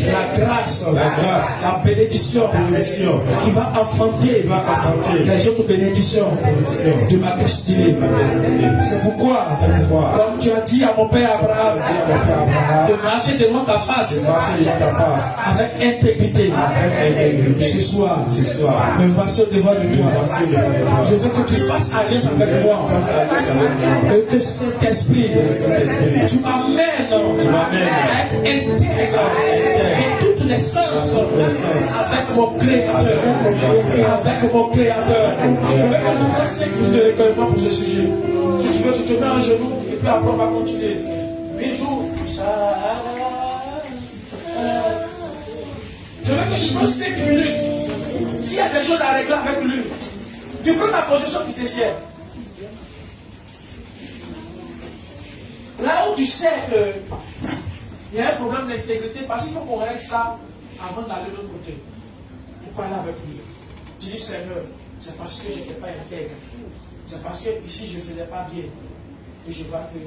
la grâce, la bénédiction qui va enfanter les autres bénédictions de ma destinée. C'est pourquoi, comme tu as dit à mon père Abraham, de marcher devant ta face avec intégrité. Ce soir, me voici devant de toi. Je veux que tu fasses alliance avec moi. Et que cet esprit, tu m'amènes à être intègre dans toutes les sens avec mon Créateur. Avec mon Créateur. Je vais commencer 5 minutes de recueillement pour ce sujet. Si tu veux, tu te mets en genoux et puis après on va continuer. Bijou. Je veux que tu prennes 5 minutes. S'il y a des choses à régler avec lui, tu prends la position qui te sert. Là où tu sais qu'il y a un problème d'intégrité, parce qu'il faut qu'on règle ça avant d'aller de l'autre côté. Pour parler avec lui. Tu dis, Seigneur, c'est parce que je n'étais pas intègre. C'est parce que ici je ne faisais pas bien. Et je vois que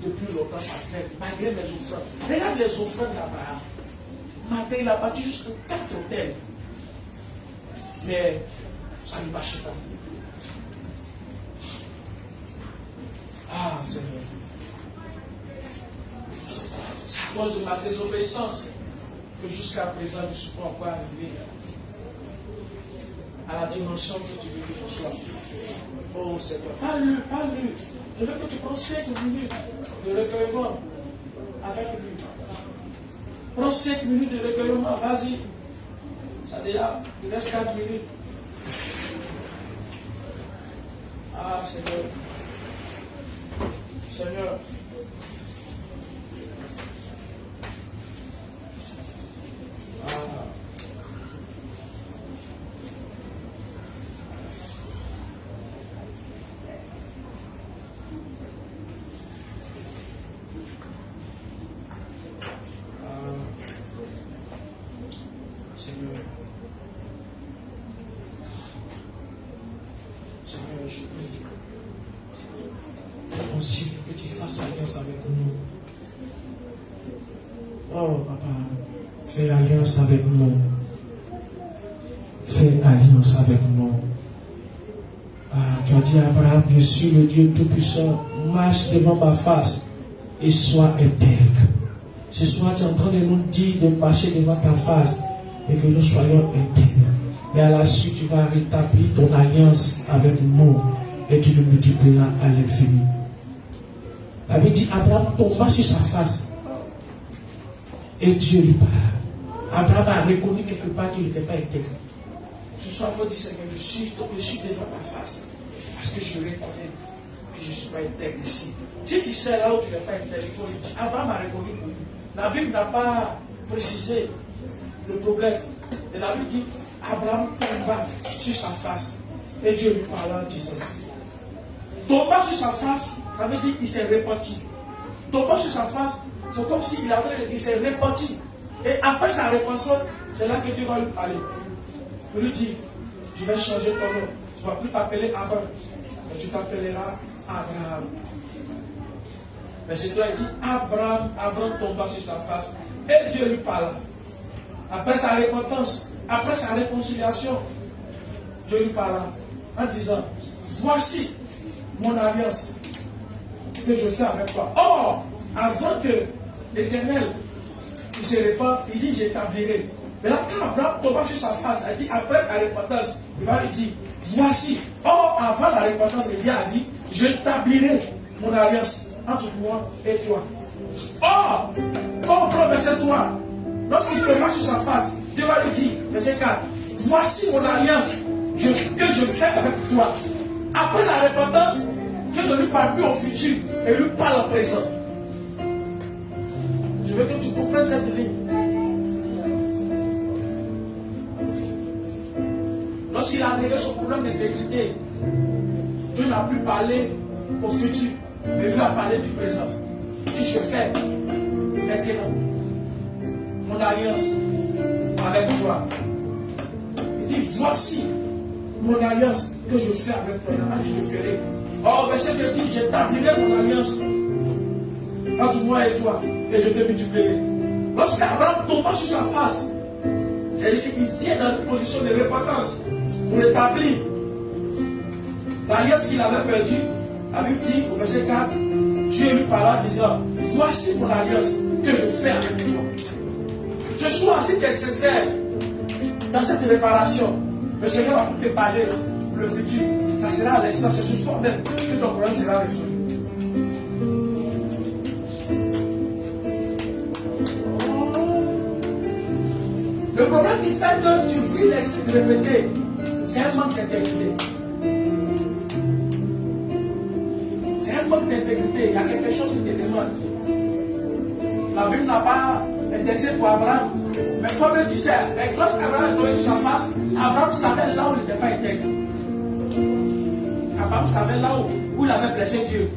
depuis longtemps ça traite, malgré mes offrandes. Regarde les offrandes d'Abraham. Matin, il a bâti jusqu'à 4 hôtels. Mais ça ne marche pas. Ah, Seigneur. C'est à cause de ma désobéissance que jusqu'à présent, je ne suis pas encore arrivé à la dimension que tu veux que je sois. Oh, Seigneur. Parle-lui, parle-lui. Je veux que tu prennes 5 minutes de recueillement avec lui. Prends 5 minutes de recueillement, vas-y. Ça déjà, il reste 4 minutes. Ah, Seigneur. Seigneur. Ah. ton ciel, que tu fasses alliance avec nous. Oh, papa, fais alliance avec nous. Fais alliance avec nous. Ah, tu as dit à Abraham, je suis le Dieu Tout-Puissant, marche devant ma face et sois intègre. Ce soir, tu es en train de nous dire de marcher devant ta face et que nous soyons intègres. Et à la suite, tu vas rétablir ton alliance avec nous et tu nous multiplieras à l'infini. La Bible dit, Abraham tomba sur sa face et Dieu lui parla. Abraham a reconnu quelque part qu'il n'était pas intègre. Ce soir, il faut dire, Seigneur, je suis devant ta face parce que je reconnais que je ne suis pas intègre ici. Si tu sais là où tu n'es pas intègre, il faut le dire. Abraham a reconnu pour lui. La Bible n'a pas précisé le problème. Et la Bible dit, Abraham tomba sur sa face et Dieu lui parla en disant, tomba sur sa face, ça veut dire qu'il s'est repenti. Tomba sur sa face, c'est comme s'il s'est repenti. Et après sa repentance, c'est là que Dieu va lui parler. Il lui dit, je vais changer ton nom. Tu ne vas plus t'appeler Abraham, mais tu t'appelleras Abraham. Mais c'est toi qui dit, Abraham tomba sur sa face et Dieu lui parla. Après sa repentance, après sa réconciliation, Dieu lui parla en disant, voici mon alliance que je fais avec toi. Or, avant que l'Éternel se répand, il dit, j'établirai. Mais là, quand Abraham tomba sur sa face, il dit, après sa repentance, il va lui dire, voici. Or, avant la repentance, Dieu a dit, j'établirai mon alliance entre moi et toi. Or, quand on prend verset 3, lorsqu'il tomba sur sa face, Dieu va lui dire, verset 4, voici mon alliance que je fais avec toi. Après la repentance, Dieu ne lui parle plus au futur, et lui parle au présent. Je veux que tu comprennes cette ligne. Lorsqu'il a réglé son problème d'intégrité, Dieu n'a plus parlé au futur, mais il a parlé du présent. Que je fais maintenant mon alliance avec toi. Il dit, voici mon alliance que je fais avec toi. Il je ferai. Or, verset 2 dit, j'établirai mon alliance entre moi et toi, et je te multiplierai. Lorsqu'Abraham tomba sur sa face, c'est-à-dire qu'il vient dans une position de repentance pour établir l'alliance qu'il avait perdue. La Bible dit au verset 4, Dieu lui parla en disant, voici mon alliance que je fais avec toi. Ce soir, si tu es sincère dans cette réparation, le Seigneur va pour te parler pour le futur. Ça sera à l'instant, c'est ce soir même que ton problème sera résolu. Le problème qui fait que tu vis les cycles répétés, c'est un manque d'intégrité. C'est un manque d'intégrité. Il y a quelque chose qui te demande. La Bible n'a pas intéressé pour Abraham. Mais toi-même tu sais, lorsqu'Abraham est tombé sur sa face, Abraham savait là où il n'était pas intègre. Abraham savait là où il avait blessé Dieu.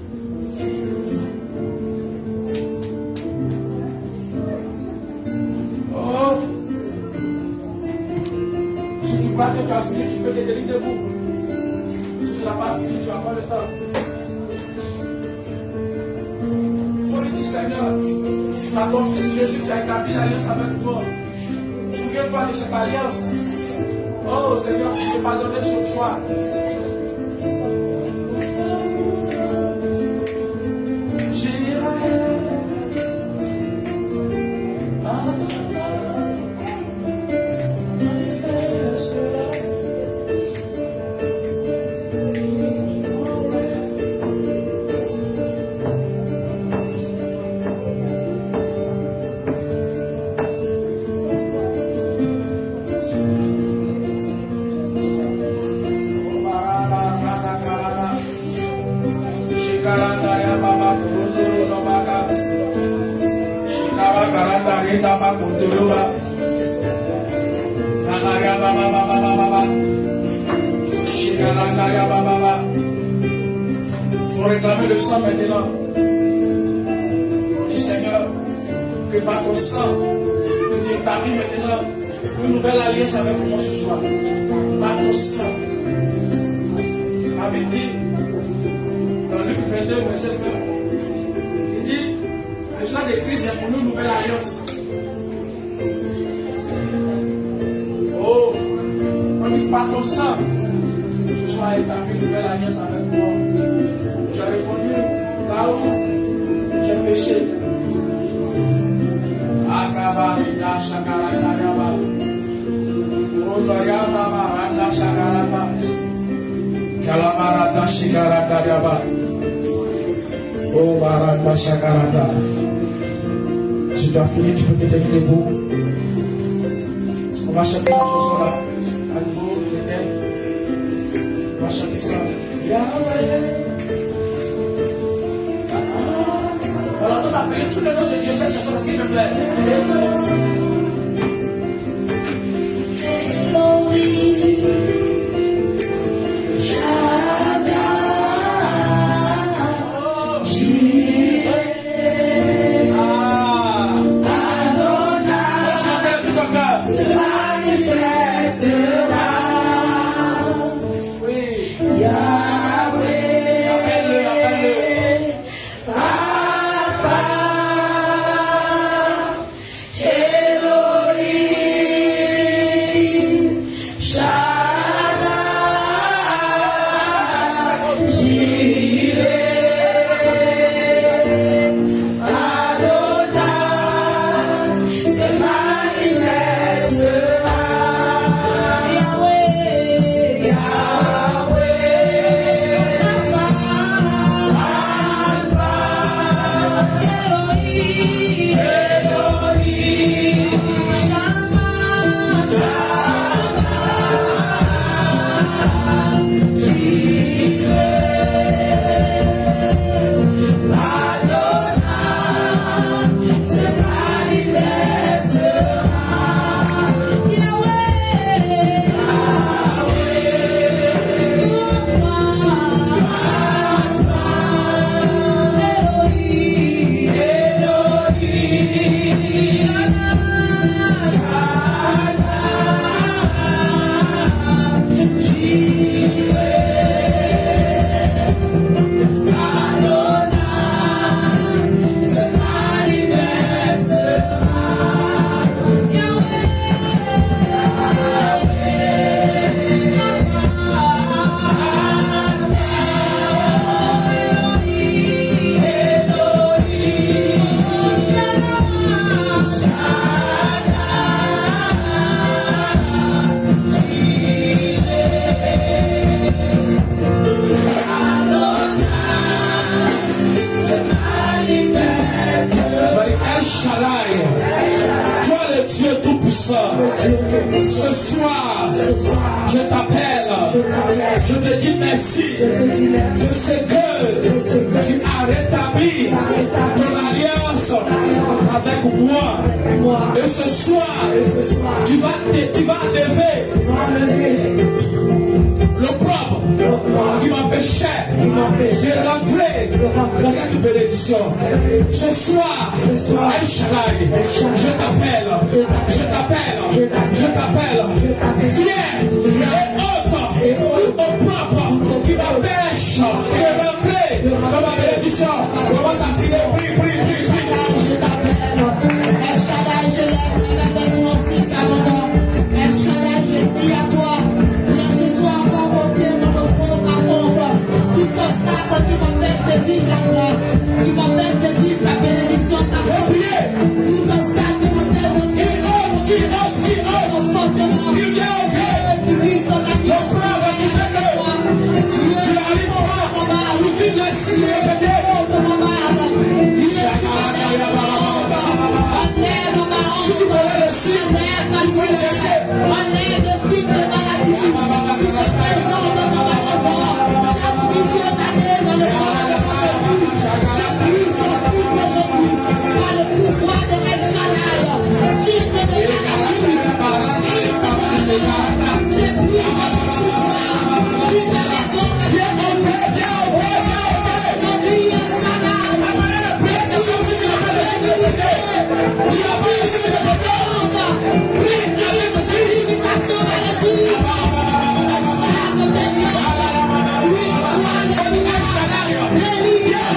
Oh! Si tu crois que tu as fini, tu peux te tenir debout. Si tu n'as pas fini, tu as pas le temps. Il faut lui dire, Seigneur, tu m'as confié Jésus, tu as établi l'alliance avec moi. Souviens-toi de cette alliance. Oh Seigneur, tu peux pardonner ce choix. Il faut réclamer le sang maintenant. Dis Seigneur, que par ton sang, tu établis maintenant une nouvelle alliance avec moi ce soir. Par ton sang. La Bible dit, dans Luc 2, verset 20. Il dit, le sang de Christ est pour nous nouvelle alliance. Oh, on dit par ton sang, ce soit établi une nouvelle alliance avec moi. J'ai répondu, là où j'ai péché. Akabarina Shakaratayaba. Odoyama Maranda Shakarata. Kalamaranda Shikaratayaba. Oh Maranda Shakarata. Si tu as fini, tu peux te tenir debout. On va chanter la chanson là. À nouveau, le thème. On va chanter ça. Yahweh. Alors, on va appeler tous les noms de Dieu, cette chanson, s'il te plaît. Ce soir, je t'appelle, je te dis merci de ce que tu as rétabli ton alliance avec moi. Et ce soir, tu vas enlever le propre qui m'empêchait de rentrer dans cette bénédiction. Ce soir, El Shaddai, je t'appelle, viens et ôte tout au propre qui m'empêche de rentrer dans ma bénédiction. Commence à prier, prie. Je t'appelle, El Shaddai, je lève avec mon signe abondant. El Shaddai, je dis à toi, viens ce soir provoquer mon repos à monde. Tout obstacle qui m'empêche de vivre la grâce, qui m'empêche de vivre la bénédiction de ta foi. Tout obstacle qui m'empêche de vivre fortement. Tu vis ton alliance. Tu arrives au bas. Tu vis la cible. Yeah.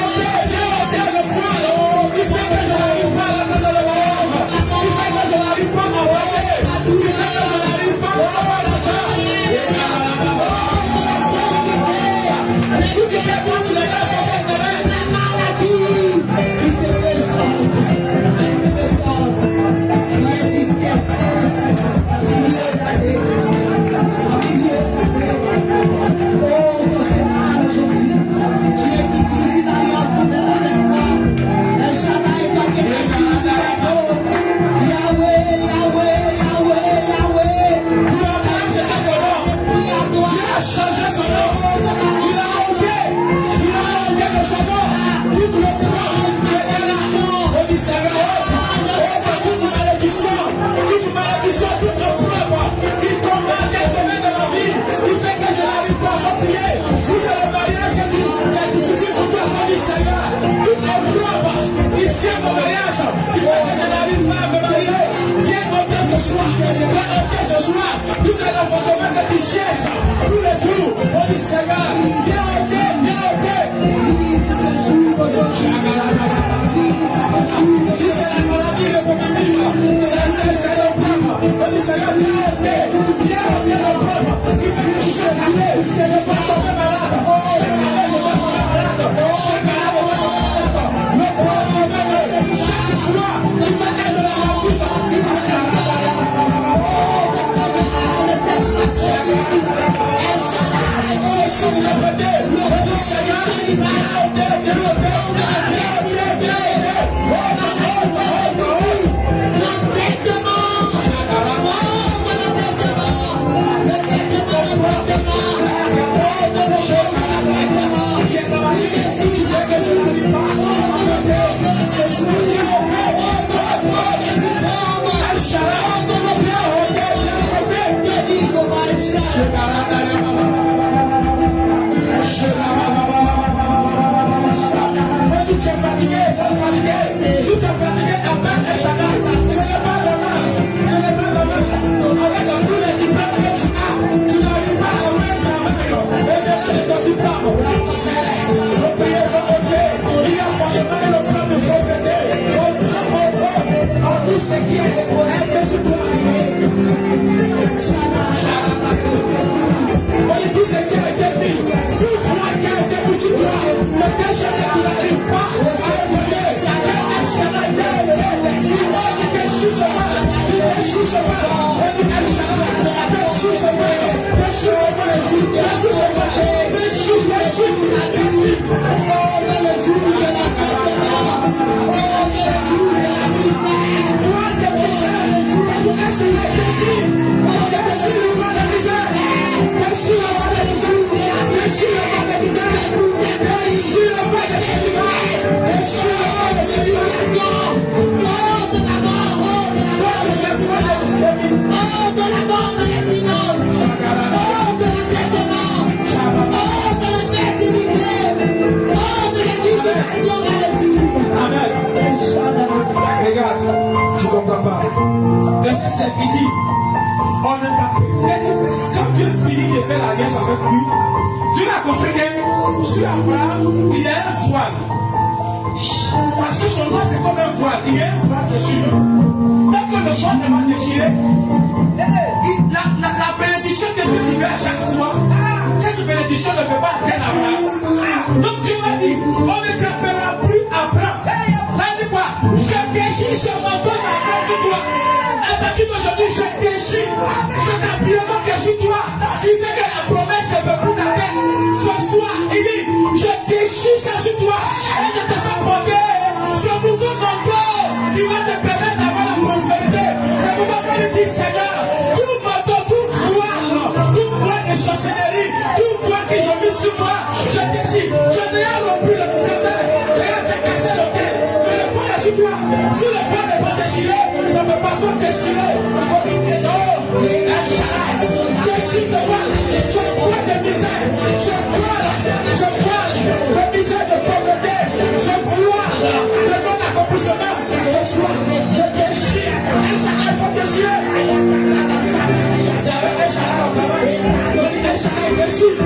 détient mon mariage, qui fait que je n'arrive pas à me marier, viens ôter ce soir. Viens ôter ce soir. Tous ces enfants que tu cherches tous les jours. On dit Seigneur, viens ôter, viens ôter. Si c'est la maladie répétitive, c'est le problème. On dit Seigneur, viens ôter le problème. Qui fait que je suis allé, je ne peux pas tomber malade. Chaque année, je vais tomber malade. Chaque année, je vais tomber malade. Le problème est que chaque fois, tu vas être la maladie. Il dit, on ne t'a fait. Quand Dieu finit de faire la guerre avec lui, tu l'as compris que sur Abraham, il y a un voile. Parce que son nom c'est comme un voile. Il y a un voile dessus lui. Dès que le voile ne va déchirer, la bénédiction que Dieu libère à chaque fois, cette bénédiction ne peut pas atteindre Abraham. Donc Dieu m'a dit, on ne t'appellera plus Abraham. Ça veut dire quoi? Je déchire sur mon dos d'Abraham sur toi. À partir d'aujourd'hui, je déchire cet habillement qui est sur toi, qui fait que la promesse ne peut plus t'atteindre. Sur toi, il dit, je déchire ça sur toi et je te fais porter ce nouveau manteau qui va te permettre d'avoir la prospérité. Et vous m'avez dit, Seigneur, tout manteau, tout voile de sorcellerie, tout voile que j'ai mis sur moi, je déchire. Je n'ai pas rompu le travail, j'ai cassé le tête, mais le voile est sur toi. Si le voile n'est pas déchiré, ça ne peut pas vous déchirer. Déchire le voile. Je voile de misère. Je voile de misère, de pauvreté. Je voile de non-accomplissement. Je déchire. Il faut déchirer. C'est avec un chaleur au travail. Un chaleur déchire.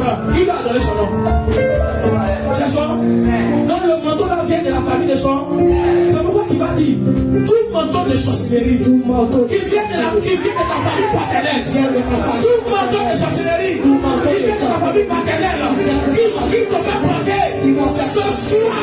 Abraham. Qui lui a donné son nom? C'est son. Donc le manteau là vient de la famille de son. C'est pourquoi il va dire tout manteau de sorcellerie qui vient de ta famille paternelle. Tout manteau de sorcellerie qui vient de la famille paternelle. Qui te fait porter ce soir.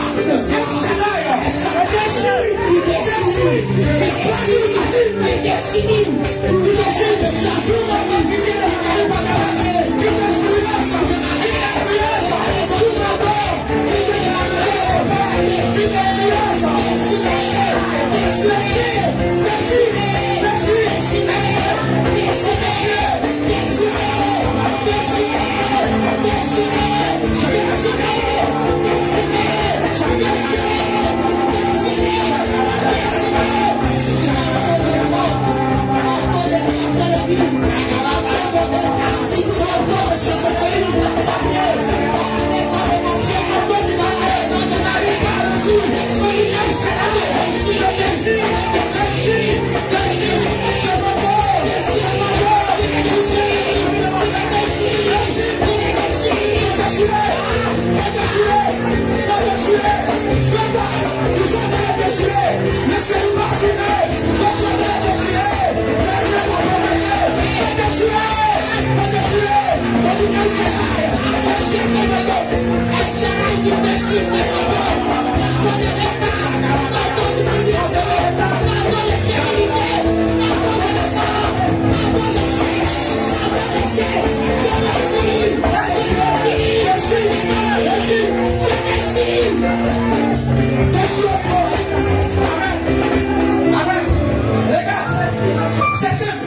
C'est simple.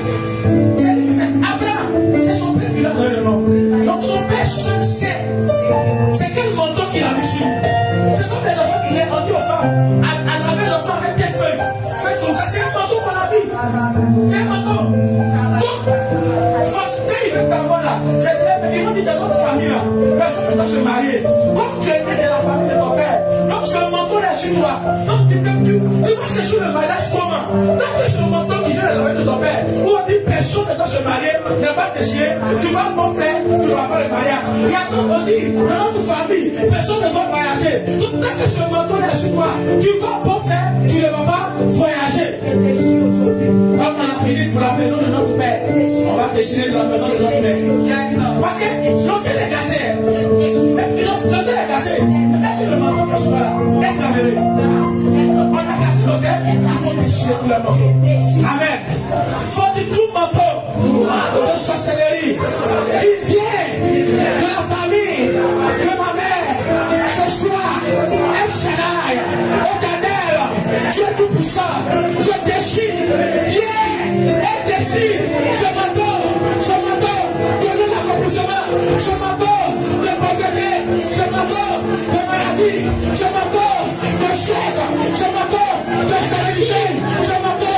C'est Abraham. C'est son père qui l'a donné le nom. Donc son père sait. C'est quel manteau qu'il a reçu. C'est comme les enfants qui ont dit aux femmes. À laver l'enfant avec quelle feuille. Faites comme ça. C'est un manteau qu'on habille. C'est un manteau. Donc, quand il veut t'avoir là, ils vont dire dans notre famille là, personne ne doit se marier. Comme tu es né de la famille de ton père, donc ce manteau là sur toi. Donc tu vas chercher le mariage comment? Tant que ce manteau qui vient de la famille de ton père, où on dit personne ne doit se marier, ne pas te chier, tu vas bon faire, tu ne vas pas le mariage. Il y a donc on dit, dans notre famille, personne ne va voyager. Donc tant que ce manteau là sur toi, tu vas bon faire, tu ne vas pas voyager. Comme on a fini pour la maison de notre père, on va dessiner dans la maison de notre père. Parce que l'hôtel est cassé. L'hôtel est cassé. Est-ce que le manteau que je vois là, est-ce que la vérité? On a cassé l'hôtel, il faut déchirer tout le monde. Amen. Il faut du tout manteau de sorcellerie qui vient de la famille de ma mère. Ce soir, El Shaddai, Éternel, tu es tout puissant. Je déchire, viens et déchire ce manteau de l'accomplissement, ce manteau de pauvreté, ce manteau de maladie, ce manteau de chèque, ce manteau de stérilité, ce manteau.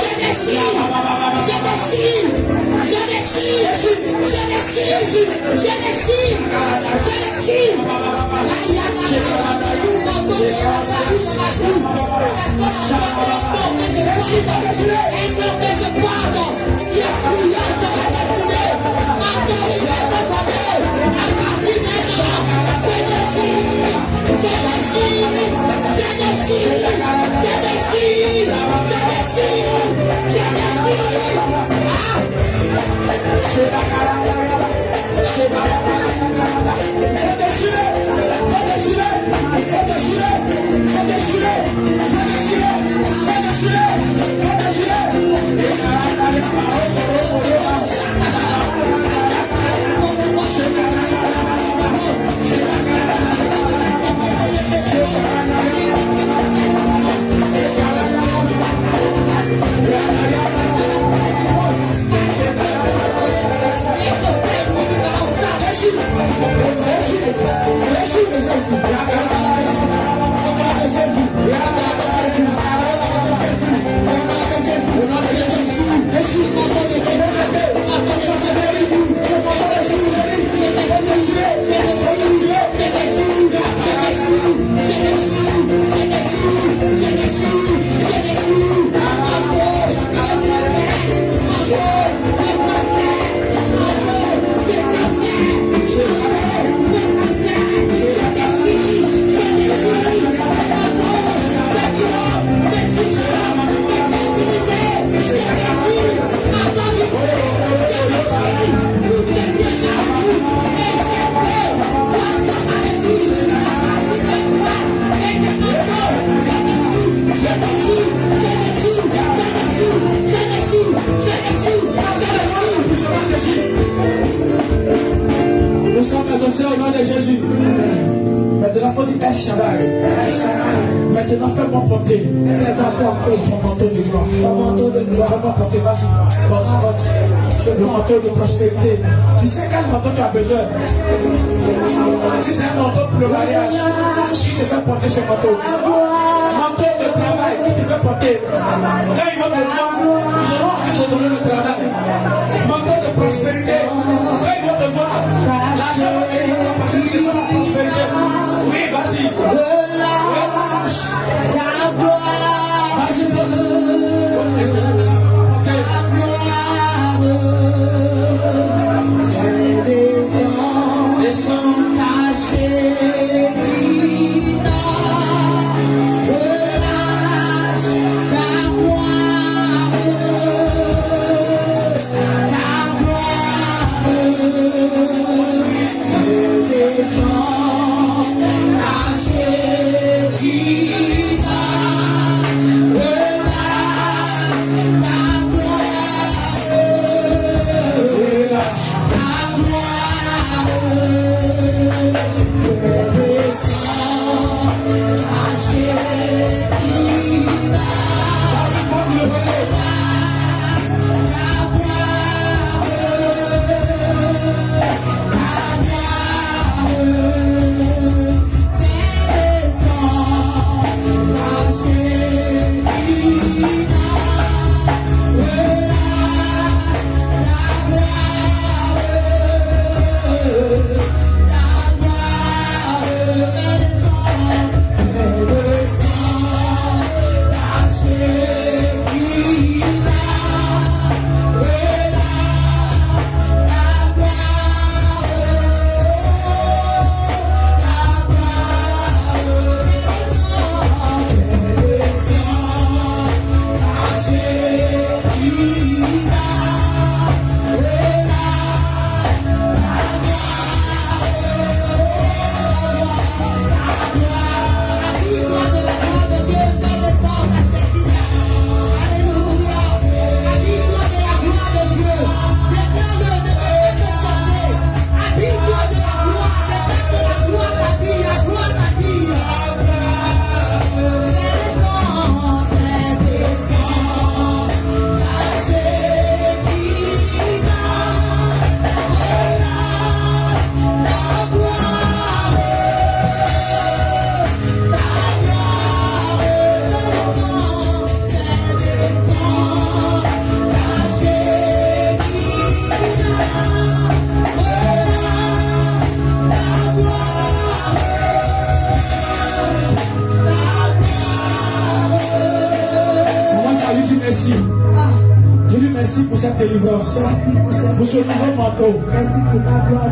exaucé au nom de Jésus. Maintenant, il faut dire El Shaddai. Maintenant, fais-moi porter ton manteau de gloire. Fais-moi porter, vas-y. Porte. Le manteau de prospérité. Tu sais quel manteau tu as besoin? Si c'est un manteau pour le mariage, qui te fait porter ce manteau? Manteau de travail, qui te fait porter? Quand ils vont te voir, ils auront envie de donner le travail. Manteau de prospérité, quand ils vont te voir, l'argent va venir parce qu'ils sont la prospérité. Oui, vas-y. Relâche ta gloire. Vas-y, descends ta chérie. Merci pour cette délivrance, pour ce nouveau manteau. Merci pour ta gloire.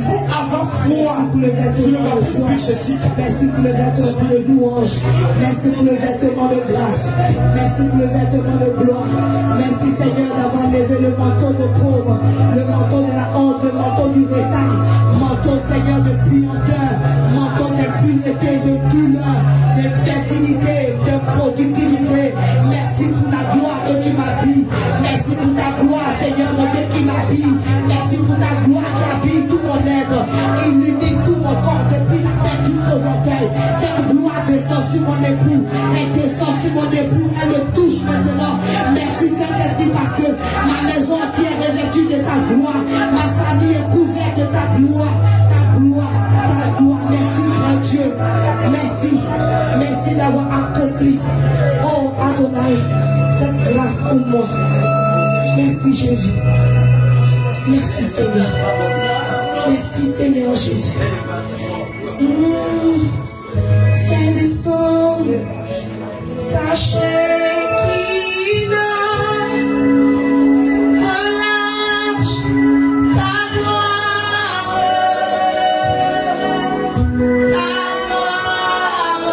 Faut avoir foi. Tu ne vas plus vivre ceci. Merci pour le vêtement de louange. Merci pour le vêtement de grâce. Merci pour le vêtement de gloire. Merci Seigneur d'avoir levé le manteau de pauvre, le manteau de la honte, le manteau du retard, manteau Seigneur de puanteur, manteau d'impureté, de douleur, de fertilité, de productivité. Merci pour la gloire que tu m'habilles. Merci pour ta gloire, Seigneur, mon Dieu, qui m'habille. Merci pour ta gloire qui habille tout mon être, qui illumine tout mon corps depuis la tête jusqu'aux orteils. Cette gloire descend sur mon époux. Elle descend sur mon époux. Elle le touche maintenant. Merci, Saint-Esprit, parce que ma maison entière est vêtue de ta gloire. Ma famille est couverte de ta gloire. Ta gloire, ta gloire. Merci, grand Dieu. Merci. Merci d'avoir accompli. Oh, Adonai, cette grâce pour moi. Merci Jésus. Merci Seigneur. Merci Seigneur Jésus. Fais descendre ta Shekinah. Relâche ta gloire. Ta gloire.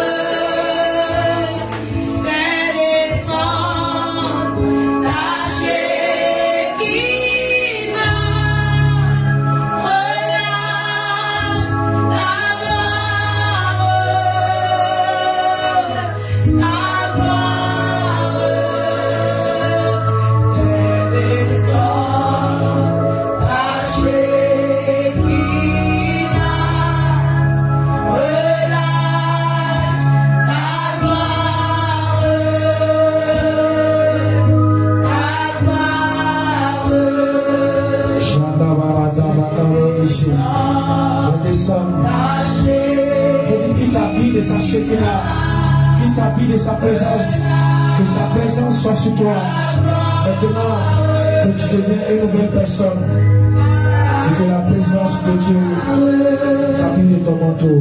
Fais descendre ta Shekinah. Relâche ta gloire. Ta gloire. de sa Shekinah, qui t'habille de sa présence, que sa présence soit sur toi. Maintenant, que tu deviens une nouvelle personne et que la présence de Dieu s'habille de ton manteau.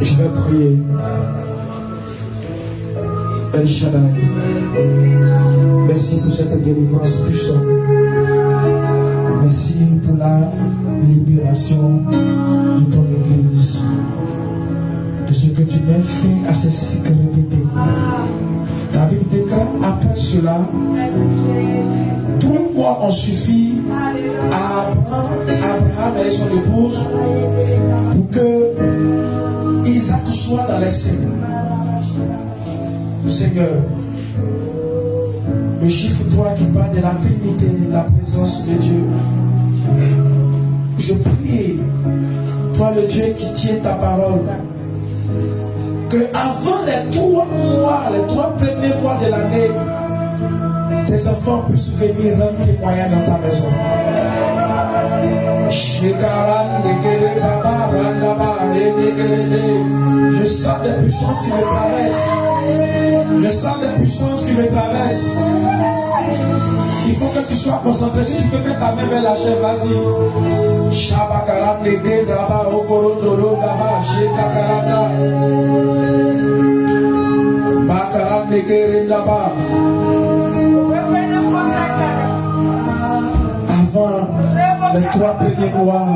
Je vais prier. El Shaddai, merci pour cette délivrance puissante. Merci pour la libération de ton Église, de ce que tu m'as fait à ces cycles répétés. La Bible déclare après cela, 3 mois ont suffi à Abraham et son épouse pour que Isaac soit dans les seins. Seigneur, le chiffre 3 qui parle de la Trinité, de la présence de Dieu. Je prie, toi le Dieu qui tient ta parole, que avant les 3 mois, les 3 premiers mois de l'année, tes enfants puissent venir rendre témoignage dans ta maison. Je sens des puissances qui me traversent. Je sens des puissances qui me traversent. Il faut que tu sois concentré. Si tu peux mettre ta main vers la chair, vas-y. Shabakaram neke draba okorondoro daba shekakarada. Bakaram neke rendaba. Avant les 3 premiers mois,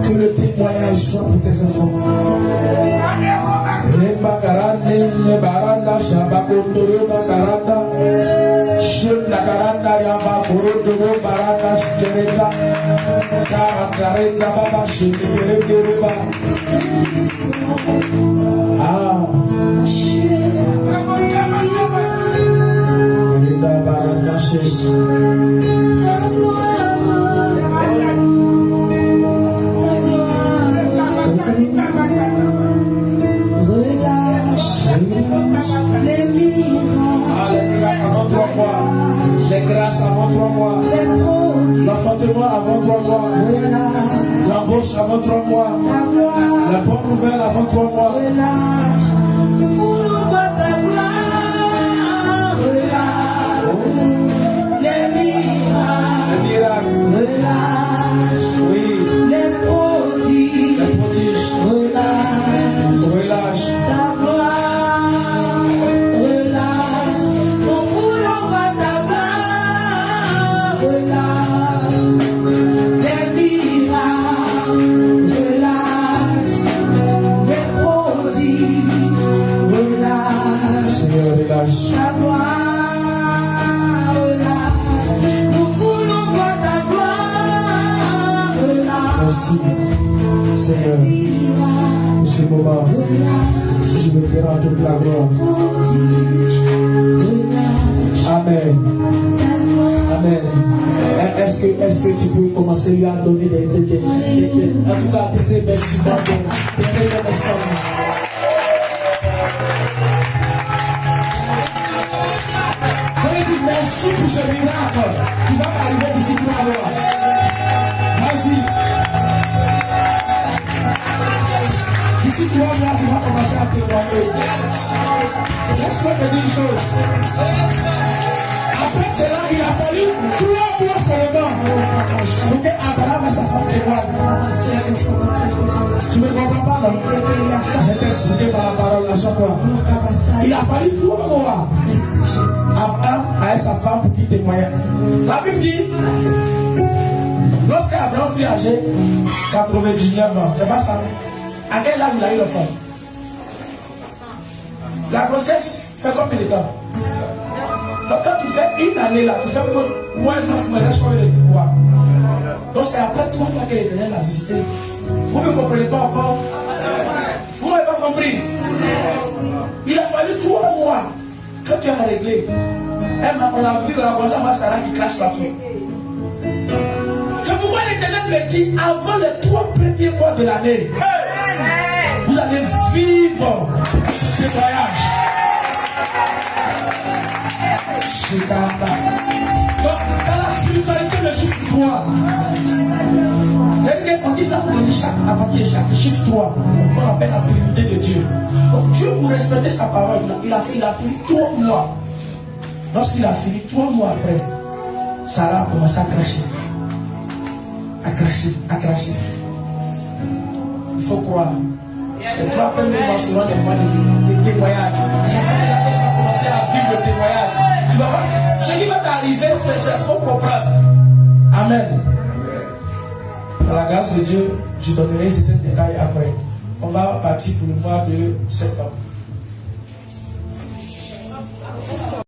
que le témoignage soit pour tes enfants. Rembakarane nebaranda shabakondoro bakaranda. Shundakaranda yaba korondoro baranda shkerenda. Karandarenda baba shkekereba. Ah. Renda baranda les grâces avant 3 mois, l'enfantement avant 3 mois, l'embauche avant 3 mois, la bonne nouvelle avant 3 mois. Les miracles, oui, les prodiges, relâche. Merci, Seigneur, pour ce moment, je me fais rendre toute la gloire. Amen. Amen. Est-ce que tu peux commencer à donner des en tout cas, des remerciements, des reconnaissances. Merci pour ce miracle qui va arriver d'ici 3 mois. Vas-y. D'ici 3 mois, tu vas commencer à témoigner. Laisse-moi te dire une chose. Après cela, il a fallu 3 mois seulement pour que Abraham et sa femme témoignent. Tu ne me comprends pas, non? Je t'ai expliqué par la parole à chaque fois. Il a fallu 3 mois. Abraham a sa femme pour qu'il témoigne. La Bible dit, lorsqu'Abraham fut âgé 99 ans, c'est pas ça. À quel âge il a eu l'enfant? La grossesse fait combien de temps? Donc quand tu fais une année là, tu fais moins de 9 mois, laisse combien de mois? Donc c'est après 3 mois que l'Éternel l'a visité. Vous ne comprenez pas encore? Vous n'avez pas compris? Il a fallu 3 mois. Quand tu as réglé, on a vu dans la conversation Sarah qui crache partout. C'est pourquoi l'Éternel me dit avant les 3 premiers mois de l'année, vous allez vivre ce voyage. Donc, dans la spiritualité, le chiffre 3, on dit là, on dit chaque à partir de chaque chiffre 3, on appelle la Trinité de Dieu. Donc Dieu, pour respecter sa parole, il a pris 3 mois. Lorsqu'il a fini, 3 mois après, Sarah a commencé à cracher. À cracher. Il faut croire. Les 3 premiers mois seront des mois de témoignage. C'est quand tu vas commencer à vivre le témoignage. Tu vas voir. Ce qui va t'arriver, il faut comprendre. Amen. Par la grâce de Dieu, je donnerai certains détails après. On va partir pour le mois de septembre.